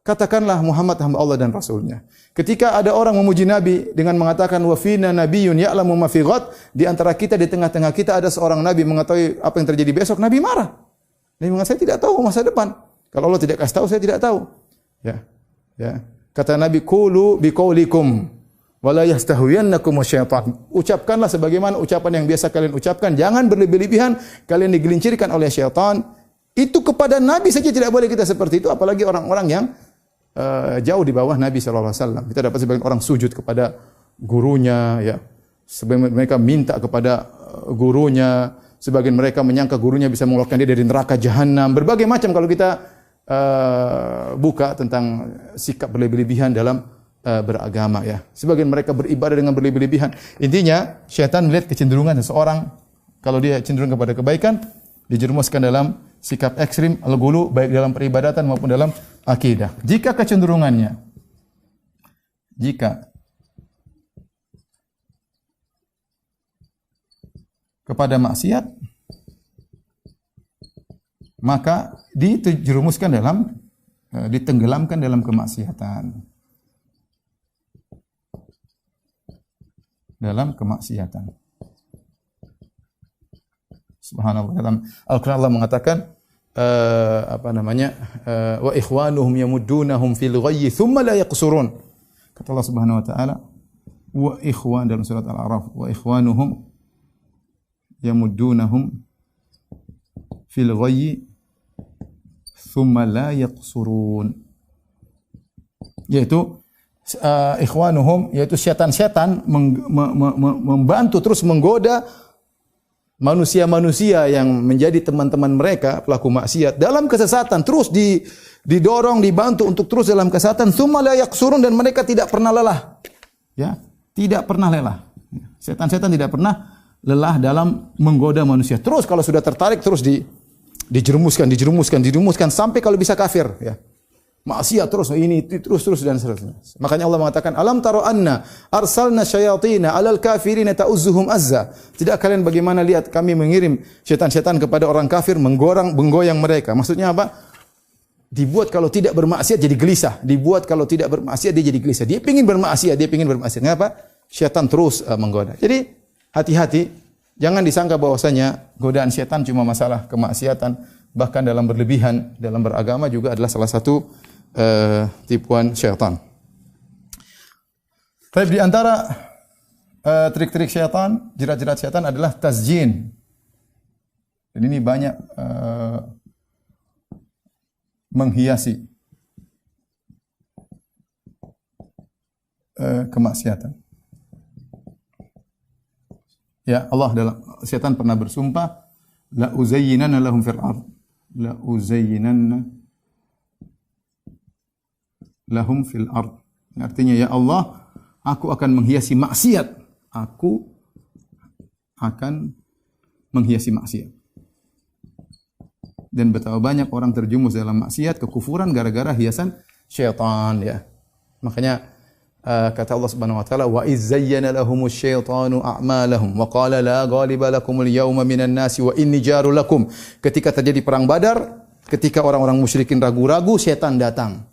Katakanlah Muhammad hamba Allah dan Rasulnya. Ketika ada orang memuji Nabi dengan mengatakan wa fina nabiyyun ya'lamu ma fi ghad, di antara kita, di tengah-tengah kita ada seorang nabi mengetahui apa yang terjadi besok, Nabi marah. Nabi mengatakan saya tidak tahu masa depan. Kalau Allah tidak kasih tahu saya tidak tahu. Ya. Ya. Kata Nabi qulu biqaulikum wa la yastahwiyannakum syaitan. Ucapkanlah sebagaimana ucapan yang biasa kalian ucapkan, jangan berlebih-lebihan kalian digelincirkan oleh syaitan. Itu kepada Nabi saja tidak boleh kita seperti itu, apalagi orang-orang yang jauh di bawah Nabi sallallahu alaihi wasallam. Kita dapat sebagian orang sujud kepada gurunya, ya. Sebagian mereka minta kepada gurunya, sebagian mereka menyangka gurunya bisa mengeluarkan dia dari neraka jahanam. Berbagai macam kalau kita buka tentang sikap berlebih-lebihan dalam beragama, ya. Sebagian mereka beribadah dengan berlebih-lebihan. Intinya, syaitan melihat kecenderungan seseorang kalau dia cenderung kepada kebaikan, dijerumuskan dalam sikap ekstrim al-ghulu baik dalam peribadatan maupun dalam akidah. Jika kecenderungannya kepada maksiat, maka dijerumuskan dalam ditenggelamkan dalam kemaksiatan. Dalam kemaksiatan. Subhanallah, dalam Al-Quran Allah mengatakan wa ikhwanuhum yamuddunahum fil ghayyi thumma la yaqsurun. Kata Allah Subhanahu wa taala, wa ikhwan dalam surat Al-A'raf, wa ikhwanuhum yamuddunahum fil ghayyi thumma la yaqsurun. yaitu ikhwanuhum, yaitu syaitan-syaitan membantu terus menggoda manusia-manusia yang menjadi teman-teman mereka pelaku maksiat dalam kesesatan, terus didorong, dibantu untuk terus dalam kesesatan, tsumma la yaqsurun, dan mereka tidak pernah lelah. Ya, tidak pernah lelah. Setan-setan tidak pernah lelah dalam menggoda manusia. Terus kalau sudah tertarik terus dijerumuskan sampai kalau bisa kafir, ya. Maksiat terus, ini terus dan seterusnya. Makanya Allah mengatakan, "Alam taro anna arsalna syayatina 'alal kafirina ta'uzzuhum azza." Tidak kalian bagaimana lihat kami mengirim setan-setan kepada orang kafir menggoyang mereka. Maksudnya apa? Dibuat kalau tidak bermaksiat jadi gelisah. Dibuat kalau tidak bermaksiat dia jadi gelisah. Dia ingin bermaksiat. Kenapa? Syaitan terus menggoda. Jadi hati-hati, jangan disangka bahwasanya godaan syaitan cuma masalah kemaksiatan, bahkan dalam berlebihan dalam beragama juga adalah salah satu tipuan syaitan. Tapi di antara trik-trik syaitan, jerat-jerat syaitan adalah tazjin. Dan ini banyak menghiasi kemaksiatan. Ya, Allah dalam syaitan pernah bersumpah, la uzayyinanna lahum fil ard. La uzayyinanna lahum fil ard. Artinya, ya Allah, aku akan menghiasi maksiat. Aku akan menghiasi maksiat. Dan betapa banyak orang terjumus dalam maksiat, kekufuran gara-gara hiasan syaitan, ya. Makanya kata Allah Subhanahu wa taala, wa iz zayyana lahumus syaitanu a'malahum wa qala la ghaliba lakumul yawma minan nasi wa inni jarul lakum. Ketika terjadi perang Badar, ketika orang-orang musyrikin ragu-ragu, syaitan datang.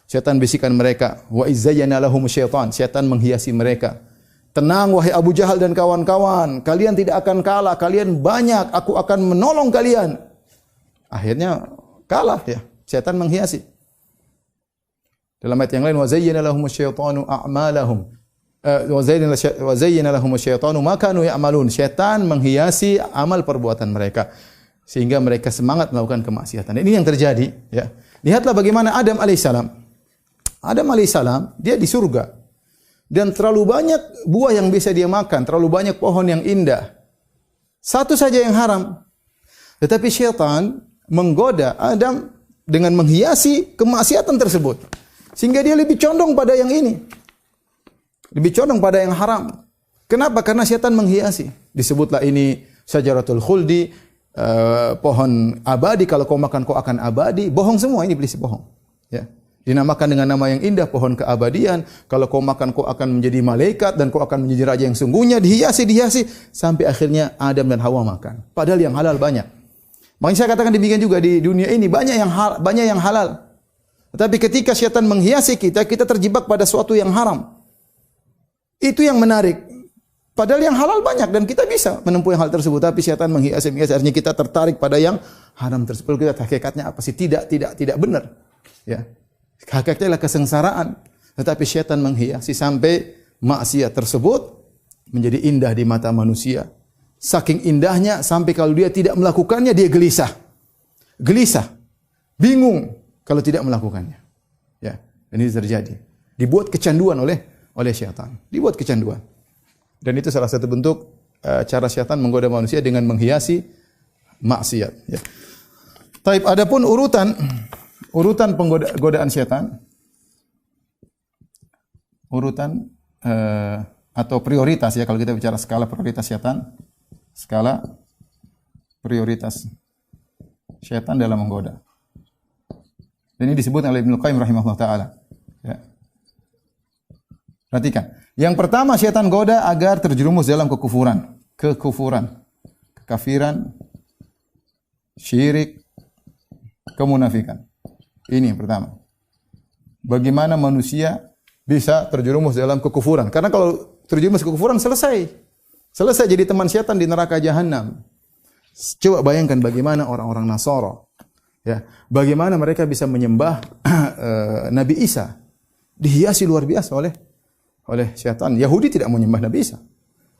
Syaitan bisikan mereka, wa iz zayyana lahumus syaitan. Syaitan menghiasi mereka. Tenang wahai Abu Jahal dan kawan-kawan, kalian tidak akan kalah, kalian banyak, aku akan menolong kalian. Akhirnya kalah, ya. Syaitan menghiasi. Dalam ayat yang lain, wa zayyana lahumus syaitanu a'malahum. Wa zayyana lahumus syaitanu ma kanu ya'malun. Syaitan menghiasi amal perbuatan mereka sehingga mereka semangat melakukan kemaksiatan. Ini yang terjadi, ya. Lihatlah bagaimana Adam alaihissalam. Adam alaihissalam dia di surga. Dan terlalu banyak buah yang bisa dia makan, terlalu banyak pohon yang indah. Satu saja yang haram. Tetapi syaitan menggoda Adam dengan menghiasi kemaksiatan tersebut. Sehingga dia lebih condong pada yang ini. Lebih condong pada yang haram. Kenapa? Karena syaitan menghiasi. Disebutlah ini syajaratul khuldi, pohon abadi, kalau kau makan kau akan abadi. Bohong semua, ini iblis bohong. Ya. Dinamakan dengan nama yang indah, pohon keabadian. Kalau kau makan kau akan menjadi malaikat dan kau akan menjadi raja yang sungguhnya. Dihiasi sampai akhirnya Adam dan Hawa makan. Padahal yang halal banyak. Makanya saya katakan demikian juga di dunia ini banyak yang halal. Tetapi ketika syaitan menghiasi kita terjebak pada suatu yang haram. Itu yang menarik. Padahal yang halal banyak dan kita bisa menempuh hal tersebut. Tapi syaitan menghiasi, artinya kita tertarik pada yang haram tersebut. Kita hakikatnya apa sih? Tidak benar. Ya. Hakikatnya adalah kesengsaraan. Tetapi syaitan menghiasi sampai maksiat tersebut menjadi indah di mata manusia. Saking indahnya sampai kalau dia tidak melakukannya dia gelisah. Bingung kalau tidak melakukannya. Ya, dan ini terjadi. Dibuat kecanduan oleh syaitan. Dibuat kecanduan. Dan itu salah satu bentuk cara syaitan menggoda manusia dengan menghiasi maksiat, ya. Taib, adapun urutan godaan syaitan. Urutan atau prioritas, ya, kalau kita bicara skala prioritas syaitan. Skala prioritas syaitan dalam menggoda. Dan ini disebut oleh Ibnu Qayyim rahimahullah taala. Ya. Perhatikan. Yang pertama, syaitan goda agar terjerumus dalam kekufuran, kekafiran, syirik, kemunafikan. Ini yang pertama. Bagaimana manusia bisa terjerumus dalam kekufuran? Karena kalau terjerumus kekufuran selesai jadi teman syaitan di neraka jahanam. Coba bayangkan bagaimana orang-orang Nasara, ya, bagaimana mereka bisa menyembah Nabi Isa, dihiasi luar biasa oleh syaitan. Yahudi tidak menyembah Nabi Isa.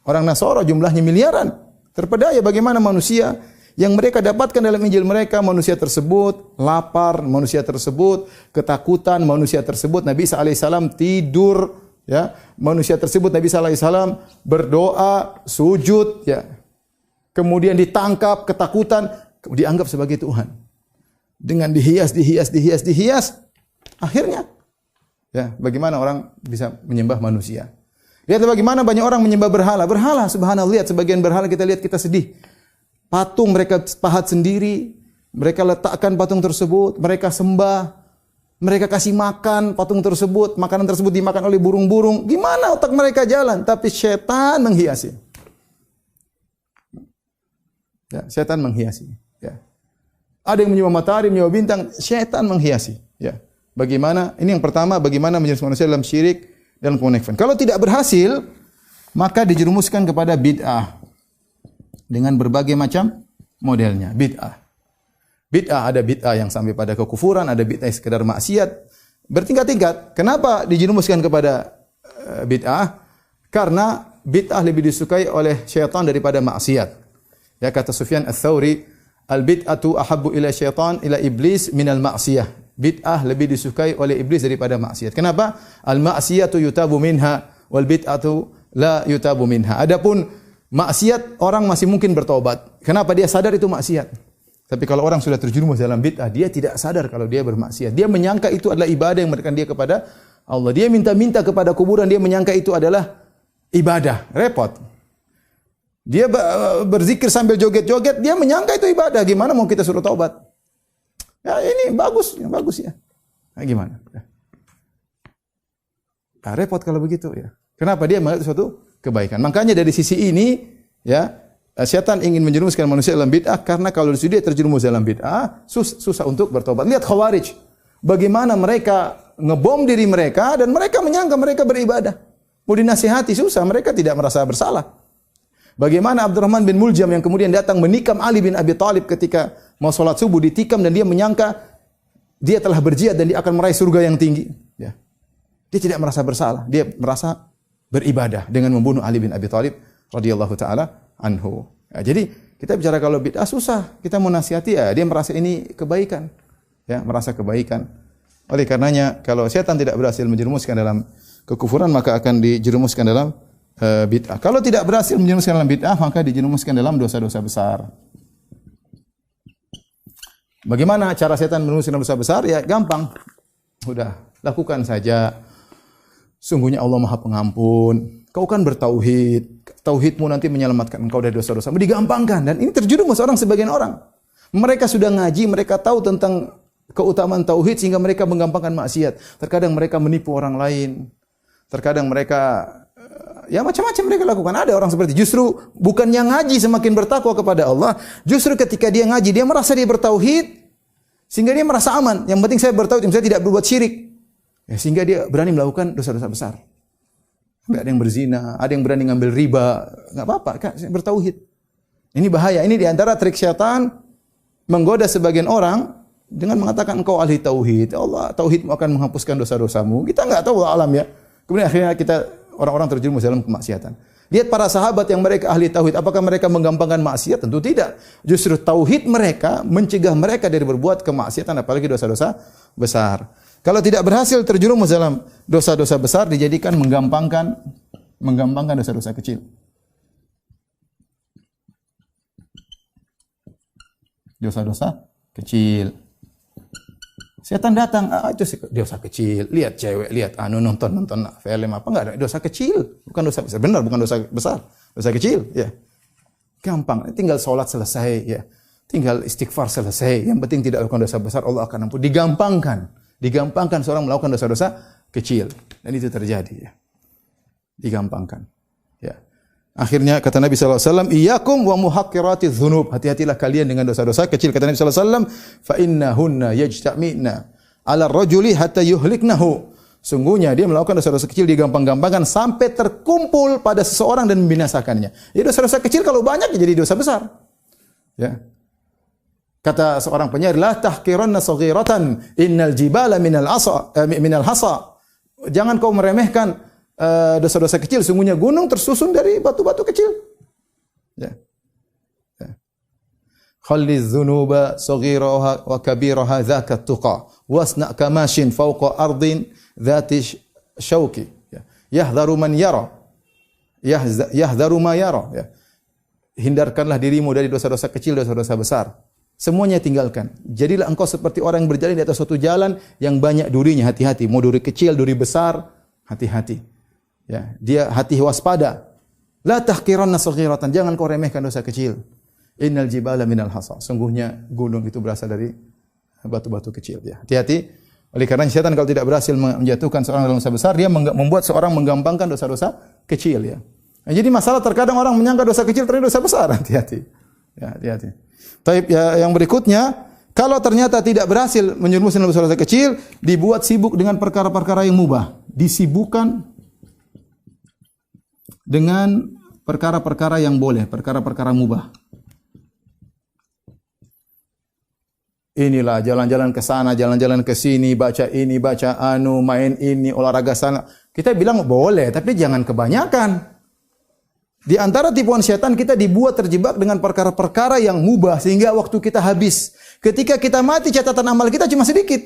Orang Nasara jumlahnya miliaran, terpedaya bagaimana manusia Yang mereka dapatkan dalam Injil mereka, manusia tersebut lapar, manusia tersebut ketakutan, manusia tersebut Nabi Isa alaihissalam tidur, ya. Manusia tersebut Nabi Isa alaihissalam berdoa, sujud, ya. Kemudian ditangkap, ketakutan, dianggap sebagai Tuhan. Dengan dihias, akhirnya, ya, bagaimana orang bisa menyembah manusia? Lihat bagaimana banyak orang menyembah berhala. Berhala, subhanallah, lihat sebagian berhala kita lihat kita sedih. Patung mereka pahat sendiri, mereka letakkan patung tersebut, mereka sembah, mereka kasih makan patung tersebut, makanan tersebut dimakan oleh burung-burung. Gimana otak mereka jalan? Tapi setan menghiasi. Ya, setan menghiasi. Ya. Ada yang menyembah matahari, menyembah bintang, setan menghiasi. Ya. Bagaimana? Ini yang pertama, bagaimana menjerumus manusia dalam syirik, dalam kemunafik. Kalau tidak berhasil, maka dijerumuskan kepada bid'ah. Dengan berbagai macam modelnya. Bid'ah. Bid'ah, ada bid'ah yang sampai pada kekufuran, ada bid'ah yang sekedar maksiat. Bertingkat-tingkat. Kenapa dijerumuskan kepada bid'ah? Karena bid'ah lebih disukai oleh syaitan daripada maksiat. Ya, kata Sufyan Ats-Tsauri, al-bid'atu ahabbu ila syaitan ila iblis minal maksiyah. Bid'ah lebih disukai oleh iblis daripada maksiat. Kenapa? Al-maksiyatu yutabu minha wal bid'atu la yutabu minha. Adapun maksiat orang masih mungkin bertobat. Kenapa? Dia sadar itu maksiat. Tapi kalau orang sudah terjerumus dalam bid'ah, dia tidak sadar kalau dia bermaksiat. Dia menyangka itu adalah ibadah yang mendekatkan dia kepada Allah. Dia minta-minta kepada kuburan, dia menyangka itu adalah ibadah. Repot. Dia berzikir sambil joget-joget, dia menyangka itu ibadah. Gimana mau kita suruh taubat? Ya ini bagus, yang bagus ya. Nah, gimana? Nah, repot kalau begitu ya. Kenapa? Dia menganggap suatu kebaikan. Makanya dari sisi ini, ya, setan ingin menjerumuskan manusia dalam bid'ah karena kalau dia terjerumus dalam bid'ah, susah untuk bertobat. Lihat Khawarij, bagaimana mereka ngebom diri mereka dan mereka menyangka mereka beribadah. Mau dinasihati susah, mereka tidak merasa bersalah. Bagaimana Abdurrahman bin Muljam yang kemudian datang menikam Ali bin Abi Thalib ketika mau sholat subuh, ditikam dan dia menyangka dia telah berjihad dan dia akan meraih surga yang tinggi. Ya. Dia tidak merasa bersalah, dia merasa beribadah dengan membunuh Ali bin Abi Thalib radhiyallahu taala anhu. Ya, jadi kita bicara kalau bid'ah susah, kita mau nasihati ya, dia merasa ini kebaikan. Ya, merasa kebaikan. Oleh karenanya kalau setan tidak berhasil menjerumuskan dalam kekufuran maka akan dijerumuskan dalam bid'ah. Kalau tidak berhasil menjerumuskan dalam bid'ah maka dijerumuskan dalam dosa-dosa besar. Bagaimana cara setan menjerumuskan dalam dosa besar? Ya gampang. Sudah, lakukan saja. Sungguhnya Allah Maha Pengampun. Kau kan bertauhid. Tauhidmu nanti menyelamatkan engkau dari dosa-dosa. Digampangkan. Dan ini terjerumus sebagian orang. Mereka sudah ngaji, mereka tahu tentang keutamaan tauhid sehingga mereka menggampangkan maksiat. Terkadang mereka menipu orang lain. Terkadang mereka ya macam-macam mereka lakukan. Ada orang seperti justru bukannya ngaji semakin bertakwa kepada Allah, justru ketika dia ngaji dia merasa dia bertauhid sehingga dia merasa aman. Yang penting saya bertauhid, saya tidak berbuat syirik. Ya, sehingga dia berani melakukan dosa-dosa besar. Ada yang berzina, ada yang berani ngambil riba, enggak apa-apa, kan saya bertauhid. Ini bahaya. Ini di antara trik syaitan menggoda sebagian orang dengan mengatakan engkau ahli tauhid. Allah tauhidmu akan menghapuskan dosa-dosamu. Kita enggak tahu alam ya. Kemudian akhirnya kita orang-orang terjerumus dalam kemaksiatan. Lihat para sahabat yang mereka ahli tauhid, apakah mereka menggampangkan maksiat? Tentu tidak. Justru tauhid mereka mencegah mereka dari berbuat kemaksiatan apalagi dosa-dosa besar. Kalau tidak berhasil terjerumus dalam dosa-dosa besar dijadikan menggampangkan dosa-dosa kecil. Dosa-dosa kecil. Setan datang, itu dosa kecil. Lihat cewek, lihat nonton film apa enggak ada dosa kecil, bukan dosa besar. Benar, bukan dosa besar, dosa kecil, ya. Gampang, tinggal sholat selesai, ya. Tinggal istighfar selesai. Yang penting tidak lakukan dosa besar, Allah akan ampun. Digampangkan seorang melakukan dosa-dosa kecil dan itu terjadi, ya. Digampangkan, ya. Akhirnya kata Nabi sallallahu alaihi wasallam, "Iyyakum wa muhaqqiratiz dzunub." Hati-hatilah kalian dengan dosa-dosa kecil. Kata Nabi sallallahu alaihi wasallam, "Fa innahunna yajtami'na 'ala ar-rajuli hatta yuhliknahu." Sungguhnya dia melakukan dosa-dosa kecil digampang-gampangkan sampai terkumpul pada seseorang dan membinasakannya. Jadi dosa-dosa kecil kalau banyak jadi dosa besar. Ya. Kata seorang penyair, "La tahqiranna saghiratan, innal jibala minal hasa." Jangan kau meremehkan dosa-dosa kecil, sungguhnya gunung tersusun dari batu-batu kecil. Ya. Ya. Khalliz dzunuba saghiraha wa kabiraha dzaka tuqa. Wasna kamashin fawqa ardin dzati syauqi. Yahdharu man yara. Yahdharu ma yara. Ya. Hindarkanlah dirimu dari dosa-dosa kecil, dosa-dosa besar. Semuanya tinggalkan. Jadilah engkau seperti orang yang berjalan di atas suatu jalan yang banyak durinya. Hati-hati. Mau duri kecil, duri besar, hati-hati. Ya, dia hati waspada. La tahqiranna saghiratan. Jangan kau remehkan dosa kecil. Innal jibala minal hasa. Sungguhnya gunung itu berasal dari batu-batu kecil. Ya, hati-hati. Oleh karena setan kalau tidak berhasil menjatuhkan seorang dalam dosa besar, dia membuat seorang menggampangkan dosa-dosa kecil. Ya. Nah, jadi masalah terkadang orang menyangka dosa kecil ternyata dosa besar. Hati-hati. Ya, hati-hati. Taib ya, yang berikutnya, kalau ternyata tidak berhasil menjerumuskan dalam dosa kecil, dibuat sibuk dengan perkara-perkara yang mubah. Disibukkan dengan perkara-perkara yang boleh, perkara-perkara mubah. Inilah jalan-jalan ke sana, jalan-jalan ke sini, baca ini, baca anu, main ini, olahraga sana. Kita bilang boleh, tapi jangan kebanyakan. Di antara tipuan syaitan kita dibuat terjebak dengan perkara-perkara yang mubah sehingga waktu kita habis. Ketika kita mati catatan amal kita cuma sedikit.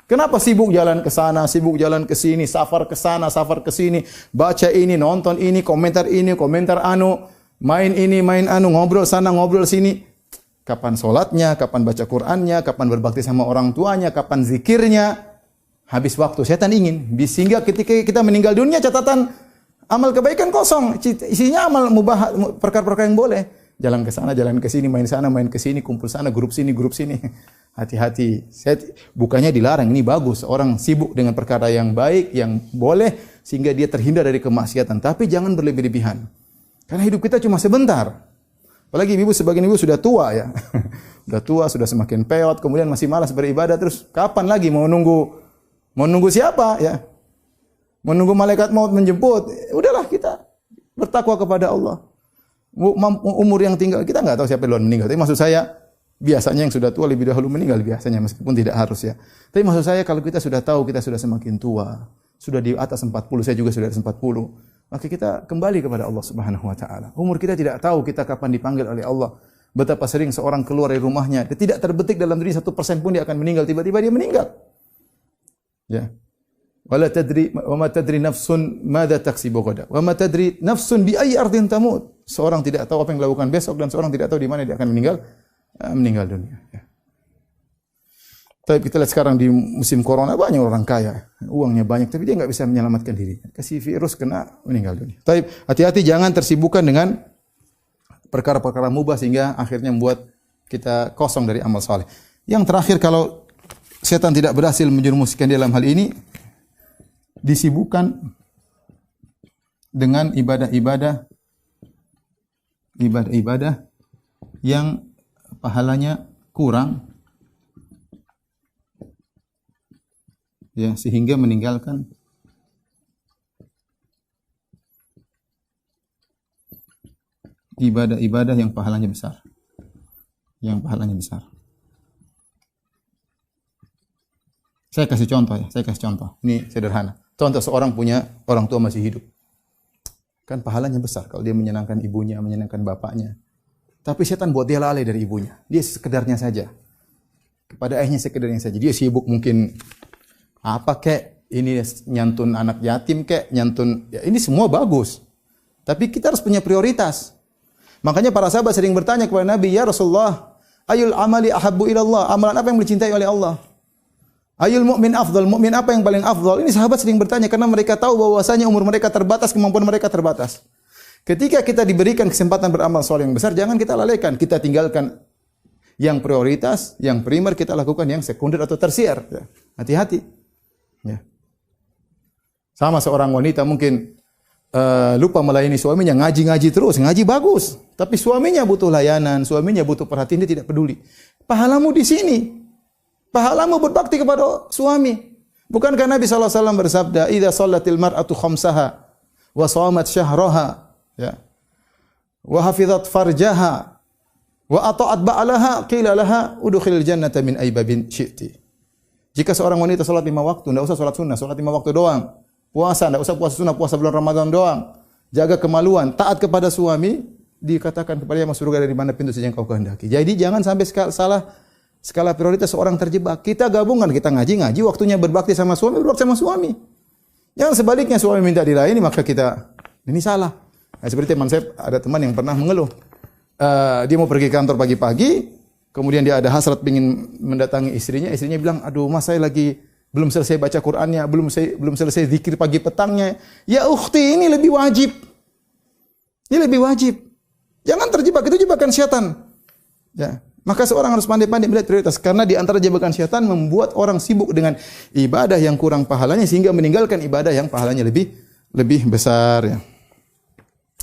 Kenapa sibuk jalan ke sana, sibuk jalan ke sini, safar ke sana, safar ke sini, baca ini, nonton ini, komentar anu, main ini, main anu, ngobrol sana, ngobrol sini. Kapan solatnya, kapan baca Qur'annya, kapan berbakti sama orang tuanya, kapan zikirnya. Habis waktu. Syaitan ingin sehingga ketika kita meninggal dunia catatan amal kebaikan kosong, isinya amal mubah, perkara-perkara yang boleh. Jalan ke sana, jalan ke sini, main sana, main ke sini, kumpul sana, grup sini, grup sini. Hati-hati. Bukannya dilarang, ini bagus. Orang sibuk dengan perkara yang baik, yang boleh, sehingga dia terhindar dari kemaksiatan. Tapi jangan berlebih-lebihan. Karena hidup kita cuma sebentar. Apalagi ibu, sebagian ibu sudah tua ya. Sudah tua, sudah semakin peot, kemudian masih malas beribadah. Terus kapan lagi mau nunggu siapa ya? Menunggu malaikat maut menjemput. Udahlah kita bertakwa kepada Allah. Umur yang tinggal, kita enggak tahu siapa yang duluan meninggal. Tapi maksud saya, biasanya yang sudah tua lebih dahulu meninggal biasanya, meskipun tidak harus ya. Tapi maksud saya kalau kita sudah tahu kita sudah semakin tua, sudah di atas 40, saya juga sudah di atas 40, maka kita kembali kepada Allah Subhanahu wa taala. Umur kita tidak tahu kita kapan dipanggil oleh Allah. Betapa sering seorang keluar dari rumahnya, dia tidak terbetik dalam diri 1% pun dia akan meninggal, tiba-tiba dia meninggal. Ya. Wala tadri wa ma tadri nafsun madza taksibu ghadan wa ma tadri nafsun bi ayyi ardin tamut. Seorang tidak tahu apa yang dilakukan besok dan seorang tidak tahu di mana dia akan meninggal dunia. Ya. Tapi kita lihat sekarang di musim corona banyak orang kaya, uangnya banyak tapi dia enggak bisa menyelamatkan diri. Kasih virus kena meninggal dunia. Tapi hati-hati jangan tersibukkan dengan perkara-perkara mubah sehingga akhirnya membuat kita kosong dari amal saleh. Yang terakhir kalau setan tidak berhasil menjerumuskan dalam hal ini, disibukkan dengan ibadah-ibadah yang pahalanya kurang ya, sehingga meninggalkan ibadah-ibadah yang pahalanya besar. Saya kasih contoh. Ini sederhana. Contoh seorang punya orang tua masih hidup. Kan pahalanya besar kalau dia menyenangkan ibunya, menyenangkan bapaknya. Tapi setan buat dia lalai dari ibunya. Dia sekedarnya saja. Kepada ayahnya sekedarnya saja. Dia sibuk mungkin apa kek, ini nyantun anak yatim kek, nyantun, ya ini semua bagus. Tapi kita harus punya prioritas. Makanya para sahabat sering bertanya kepada Nabi, "Ya Rasulullah, ayul amali ahabbu ilallah?" Amalan apa yang dicintai oleh Allah? Ayul mu'min afdal? Mu'min apa yang paling afdal? Ini sahabat sering bertanya karena mereka tahu bahwasanya umur mereka terbatas, kemampuan mereka terbatas. Ketika kita diberikan kesempatan beramal saleh yang besar, jangan kita lalaikan. Kita tinggalkan yang prioritas, yang primer, kita lakukan yang sekunder atau tersier. Hati-hati. Ya. Sama seorang wanita mungkin lupa melayani suaminya, ngaji terus, ngaji bagus, tapi suaminya butuh layanan, suaminya butuh perhatian, dia tidak peduli. Pahalamu di sini. Pahalamu berbakti kepada suami. Bukankah Nabi SAW bersabda, "Idza shallatil mar'atu khamsaha wa shamat syahraha, ya, wa hafizat farjaha, wa ata'at ba'laha, qila laha udkhilil jannata min ayyi babin syi'ti." Jika seorang wanita salat 5 waktu, enggak usah salat sunnah, salat 5 waktu doang. Puasa, enggak usah puasa sunnah, puasa bulan Ramadan doang. Jaga kemaluan, taat kepada suami, dikatakan kepadanya masuk surga dari mana pintu saja yang kau kehendaki. Jadi jangan sampai salah skala prioritas seorang terjebak. Kita gabungkan, kita ngaji, waktunya berbakti sama suami, berbakti sama suami. Jangan sebaliknya suami minta dilayani maka kita ini salah. Nah, seperti teman saya, ada teman yang pernah mengeluh. Dia mau pergi kantor pagi-pagi, kemudian dia ada hasrat ingin mendatangi istrinya bilang, "Aduh, Mas, saya lagi belum selesai baca Qur'annya, belum selesai zikir pagi petangnya." Ya ukhti, ini lebih wajib. Ini lebih wajib. Jangan terjebak, itu jebakan syaitan. Ya. Maka seorang harus pandai-pandai melihat prioritas, karena di antara jebakan syaitan membuat orang sibuk dengan ibadah yang kurang pahalanya sehingga meninggalkan ibadah yang pahalanya lebih besar, ya.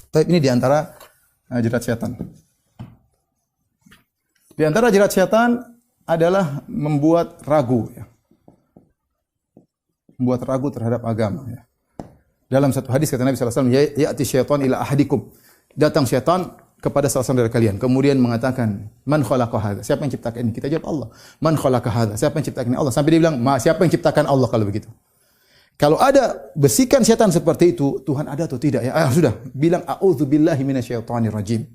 Tapi ini di antara jerat syaitan. Di antara jerat syaitan adalah membuat ragu, ya. Membuat ragu terhadap agama, ya. Dalam satu hadis kata Nabi sallallahu alaihi wasallam, "Ya'ti syaitan ila ahadikum." Datang syaitan kepada salah seorang dari kalian, kemudian mengatakan, "Man khalaqa hadza?" Siapa yang ciptakan ini? Kita jawab Allah. "Man khalaqa hadza?" Siapa yang ciptakan ini? Allah. Sampai dia bilang, siapa yang ciptakan Allah kalau begitu? Kalau ada bisikan syaitan seperti itu, Tuhan ada atau tidak? Ya, sudah, bilang a'udzubillahi minasyaitonir rajim.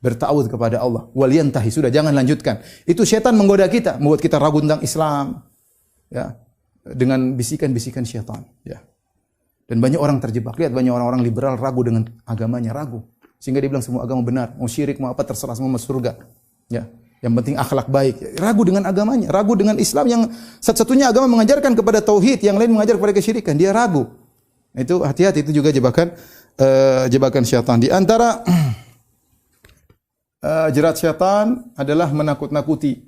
Bertawud kepada Allah. Wal yantahi, sudah, jangan lanjutkan. Itu syaitan menggoda kita, membuat kita ragu tentang Islam. Ya. Dengan bisikan-bisikan syaitan, ya. Dan banyak orang terjebak. Lihat banyak orang-orang liberal ragu dengan agamanya, ragu. Sehingga dia bilang semua agama benar, mau syirik, mau apa terserah, semua masuk surga. Ya, yang penting akhlak baik. Ragu dengan agamanya, ragu dengan Islam yang satu-satunya agama mengajarkan kepada tauhid, yang lain mengajar kepada kesyirikan. Dia ragu. Itu hati-hati, itu juga jebakan syaitan. Di antara jerat syaitan adalah menakut-nakuti.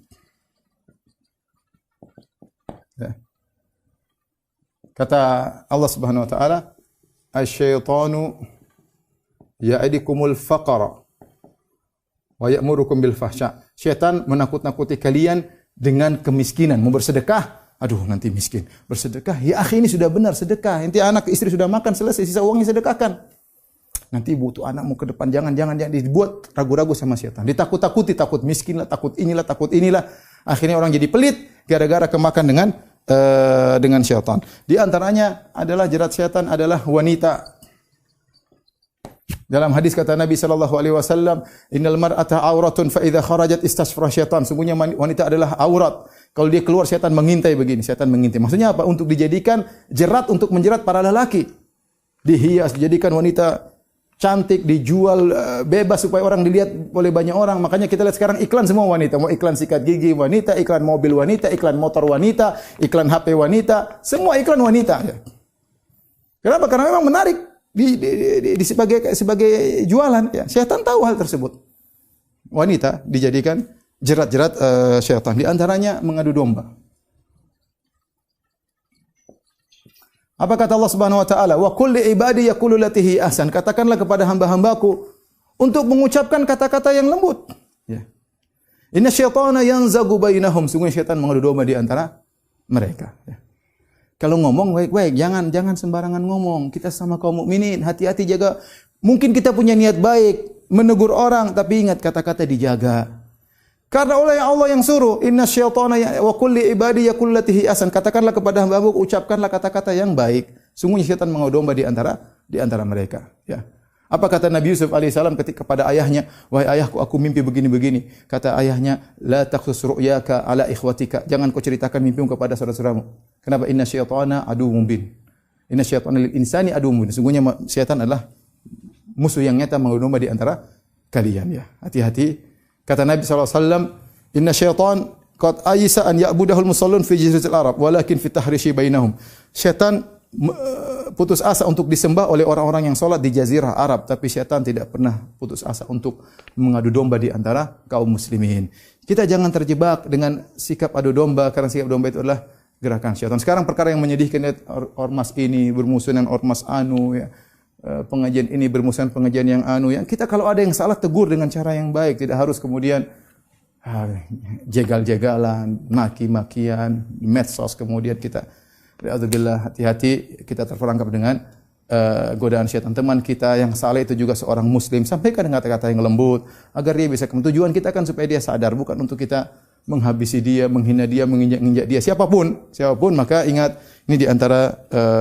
Ya. Kata Allah Subhanahu wa taala, "Asy-syaitanu ya'idukumul faqra wa ya'murukum bil fahsya." Syaitan menakut-nakuti kalian dengan kemiskinan, mau bersedekah, aduh nanti miskin. Bersedekah, ya akhi ini sudah benar sedekah. Nanti anak istri sudah makan selesai, sisa uangnya sedekahkan. Nanti butuh anakmu ke depan, jangan dibuat ragu-ragu sama syaitan. Ditakut-takuti, takut miskin lah, takut inilah. Akhirnya orang jadi pelit gara-gara kemakan dengan syaitan. Di antaranya adalah jerat syaitan adalah wanita. Dalam hadis kata Nabi sallallahu alaihi wasallam, "Innal mar'ata auratun fa idza kharajat istashfara syaitan." Sungguhnya wanita adalah aurat. Kalau dia keluar syaitan mengintai begini, syaitan mengintai. Maksudnya apa? Untuk dijadikan jerat untuk menjerat para lelaki. Dihias, dijadikan wanita cantik, dijual bebas supaya orang dilihat oleh banyak orang. Makanya kita lihat sekarang iklan semua wanita. Mau iklan sikat gigi wanita, iklan mobil wanita, iklan motor wanita, iklan HP wanita, semua iklan wanita. Kenapa? Karena memang menarik. Sebagai jualan, ya. Syaitan tahu hal tersebut. Wanita dijadikan jerat-jerat syaitan. Di antaranya mengadu domba. Apa kata Allah Subhanahu wa taala? "Wa qul li ibadi yaqulu lati hi ahsan." Katakanlah kepada hamba-hambaku untuk mengucapkan kata-kata yang lembut. Ya. Inna syaitana yanzagu bainahum. Sungguh syaitan mengadu domba di antara mereka. Ya. Kalau ngomong baik-baik, jangan sembarangan ngomong. Kita sama kaum mukminin, hati-hati jaga. Mungkin kita punya niat baik, menegur orang, tapi ingat kata-kata dijaga. Karena oleh Allah yang suruh, "Inna syaitana wa kulli ibadi yaqul lati hi ahsan." Katakanlah kepada hamba-Mu, ucapkanlah kata-kata yang baik. Sungguhnya syaitan mengadu domba di antara mereka, ya. Apa kata Nabi Yusuf alaihissalam ketika kepada ayahnya, "Wahai ayahku, aku mimpi begini-begini." Kata ayahnya, "La taqsus ru'yaka ala ikhwatika." Jangan kau ceritakan mimpimu kepada saudara-saudaramu. Kenapa? "Inna syaitana aduwwun mubin." Inna syaitana lil insani aduwwun mubin. Sungguhnya syaitan adalah musuh yang nyata mengadu domba di antara kalian, ya. Hati-hati. Kata Nabi sallallahu alaihi wasallam, "Inna syaitan qad ayisa an ya'budahul musallun fi jaziratil arab, walakin fi tahrishi bainahum." Syaitan putus asa untuk disembah oleh orang-orang yang salat di jazirah Arab, tapi syaitan tidak pernah putus asa untuk mengadu domba di antara kaum muslimin. Kita jangan terjebak dengan sikap adu domba, karena sikap domba itu adalah gerakan syaitan. Sekarang perkara yang menyedihkan, ormas ini bermusuhan dengan ormas anu, ya. Pengajian ini bermusuhan pengajian yang anu, ya. Kita kalau ada yang salah tegur dengan cara yang baik, tidak harus kemudian jegal-jegalan, maki-makian, medsos kemudian kita Alhamdulillah, hati-hati kita terperangkap dengan godaan syaitan. Teman kita yang saleh itu juga seorang muslim, sampaikan dengan kata-kata yang lembut agar dia bisa tujuan kita kan supaya dia sadar, bukan untuk kita menghabisi dia, menghina dia, menginjak-injak dia, siapapun, maka ingat ini di antara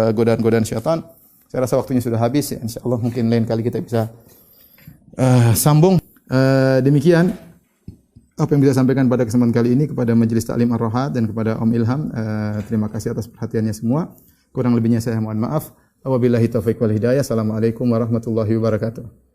godaan-godaan syaitan. Saya rasa waktunya sudah habis, ya. Insyaallah mungkin lain kali kita bisa sambung. Demikian apa yang bisa sampaikan pada kesempatan kali ini kepada Majelis Taklim Ar-Rahat dan kepada Om Ilham. Terima kasih atas perhatiannya semua. Kurang lebihnya saya mohon maaf. Wabillahi taufiq wal hidayah. Assalamualaikum warahmatullahi wabarakatuh.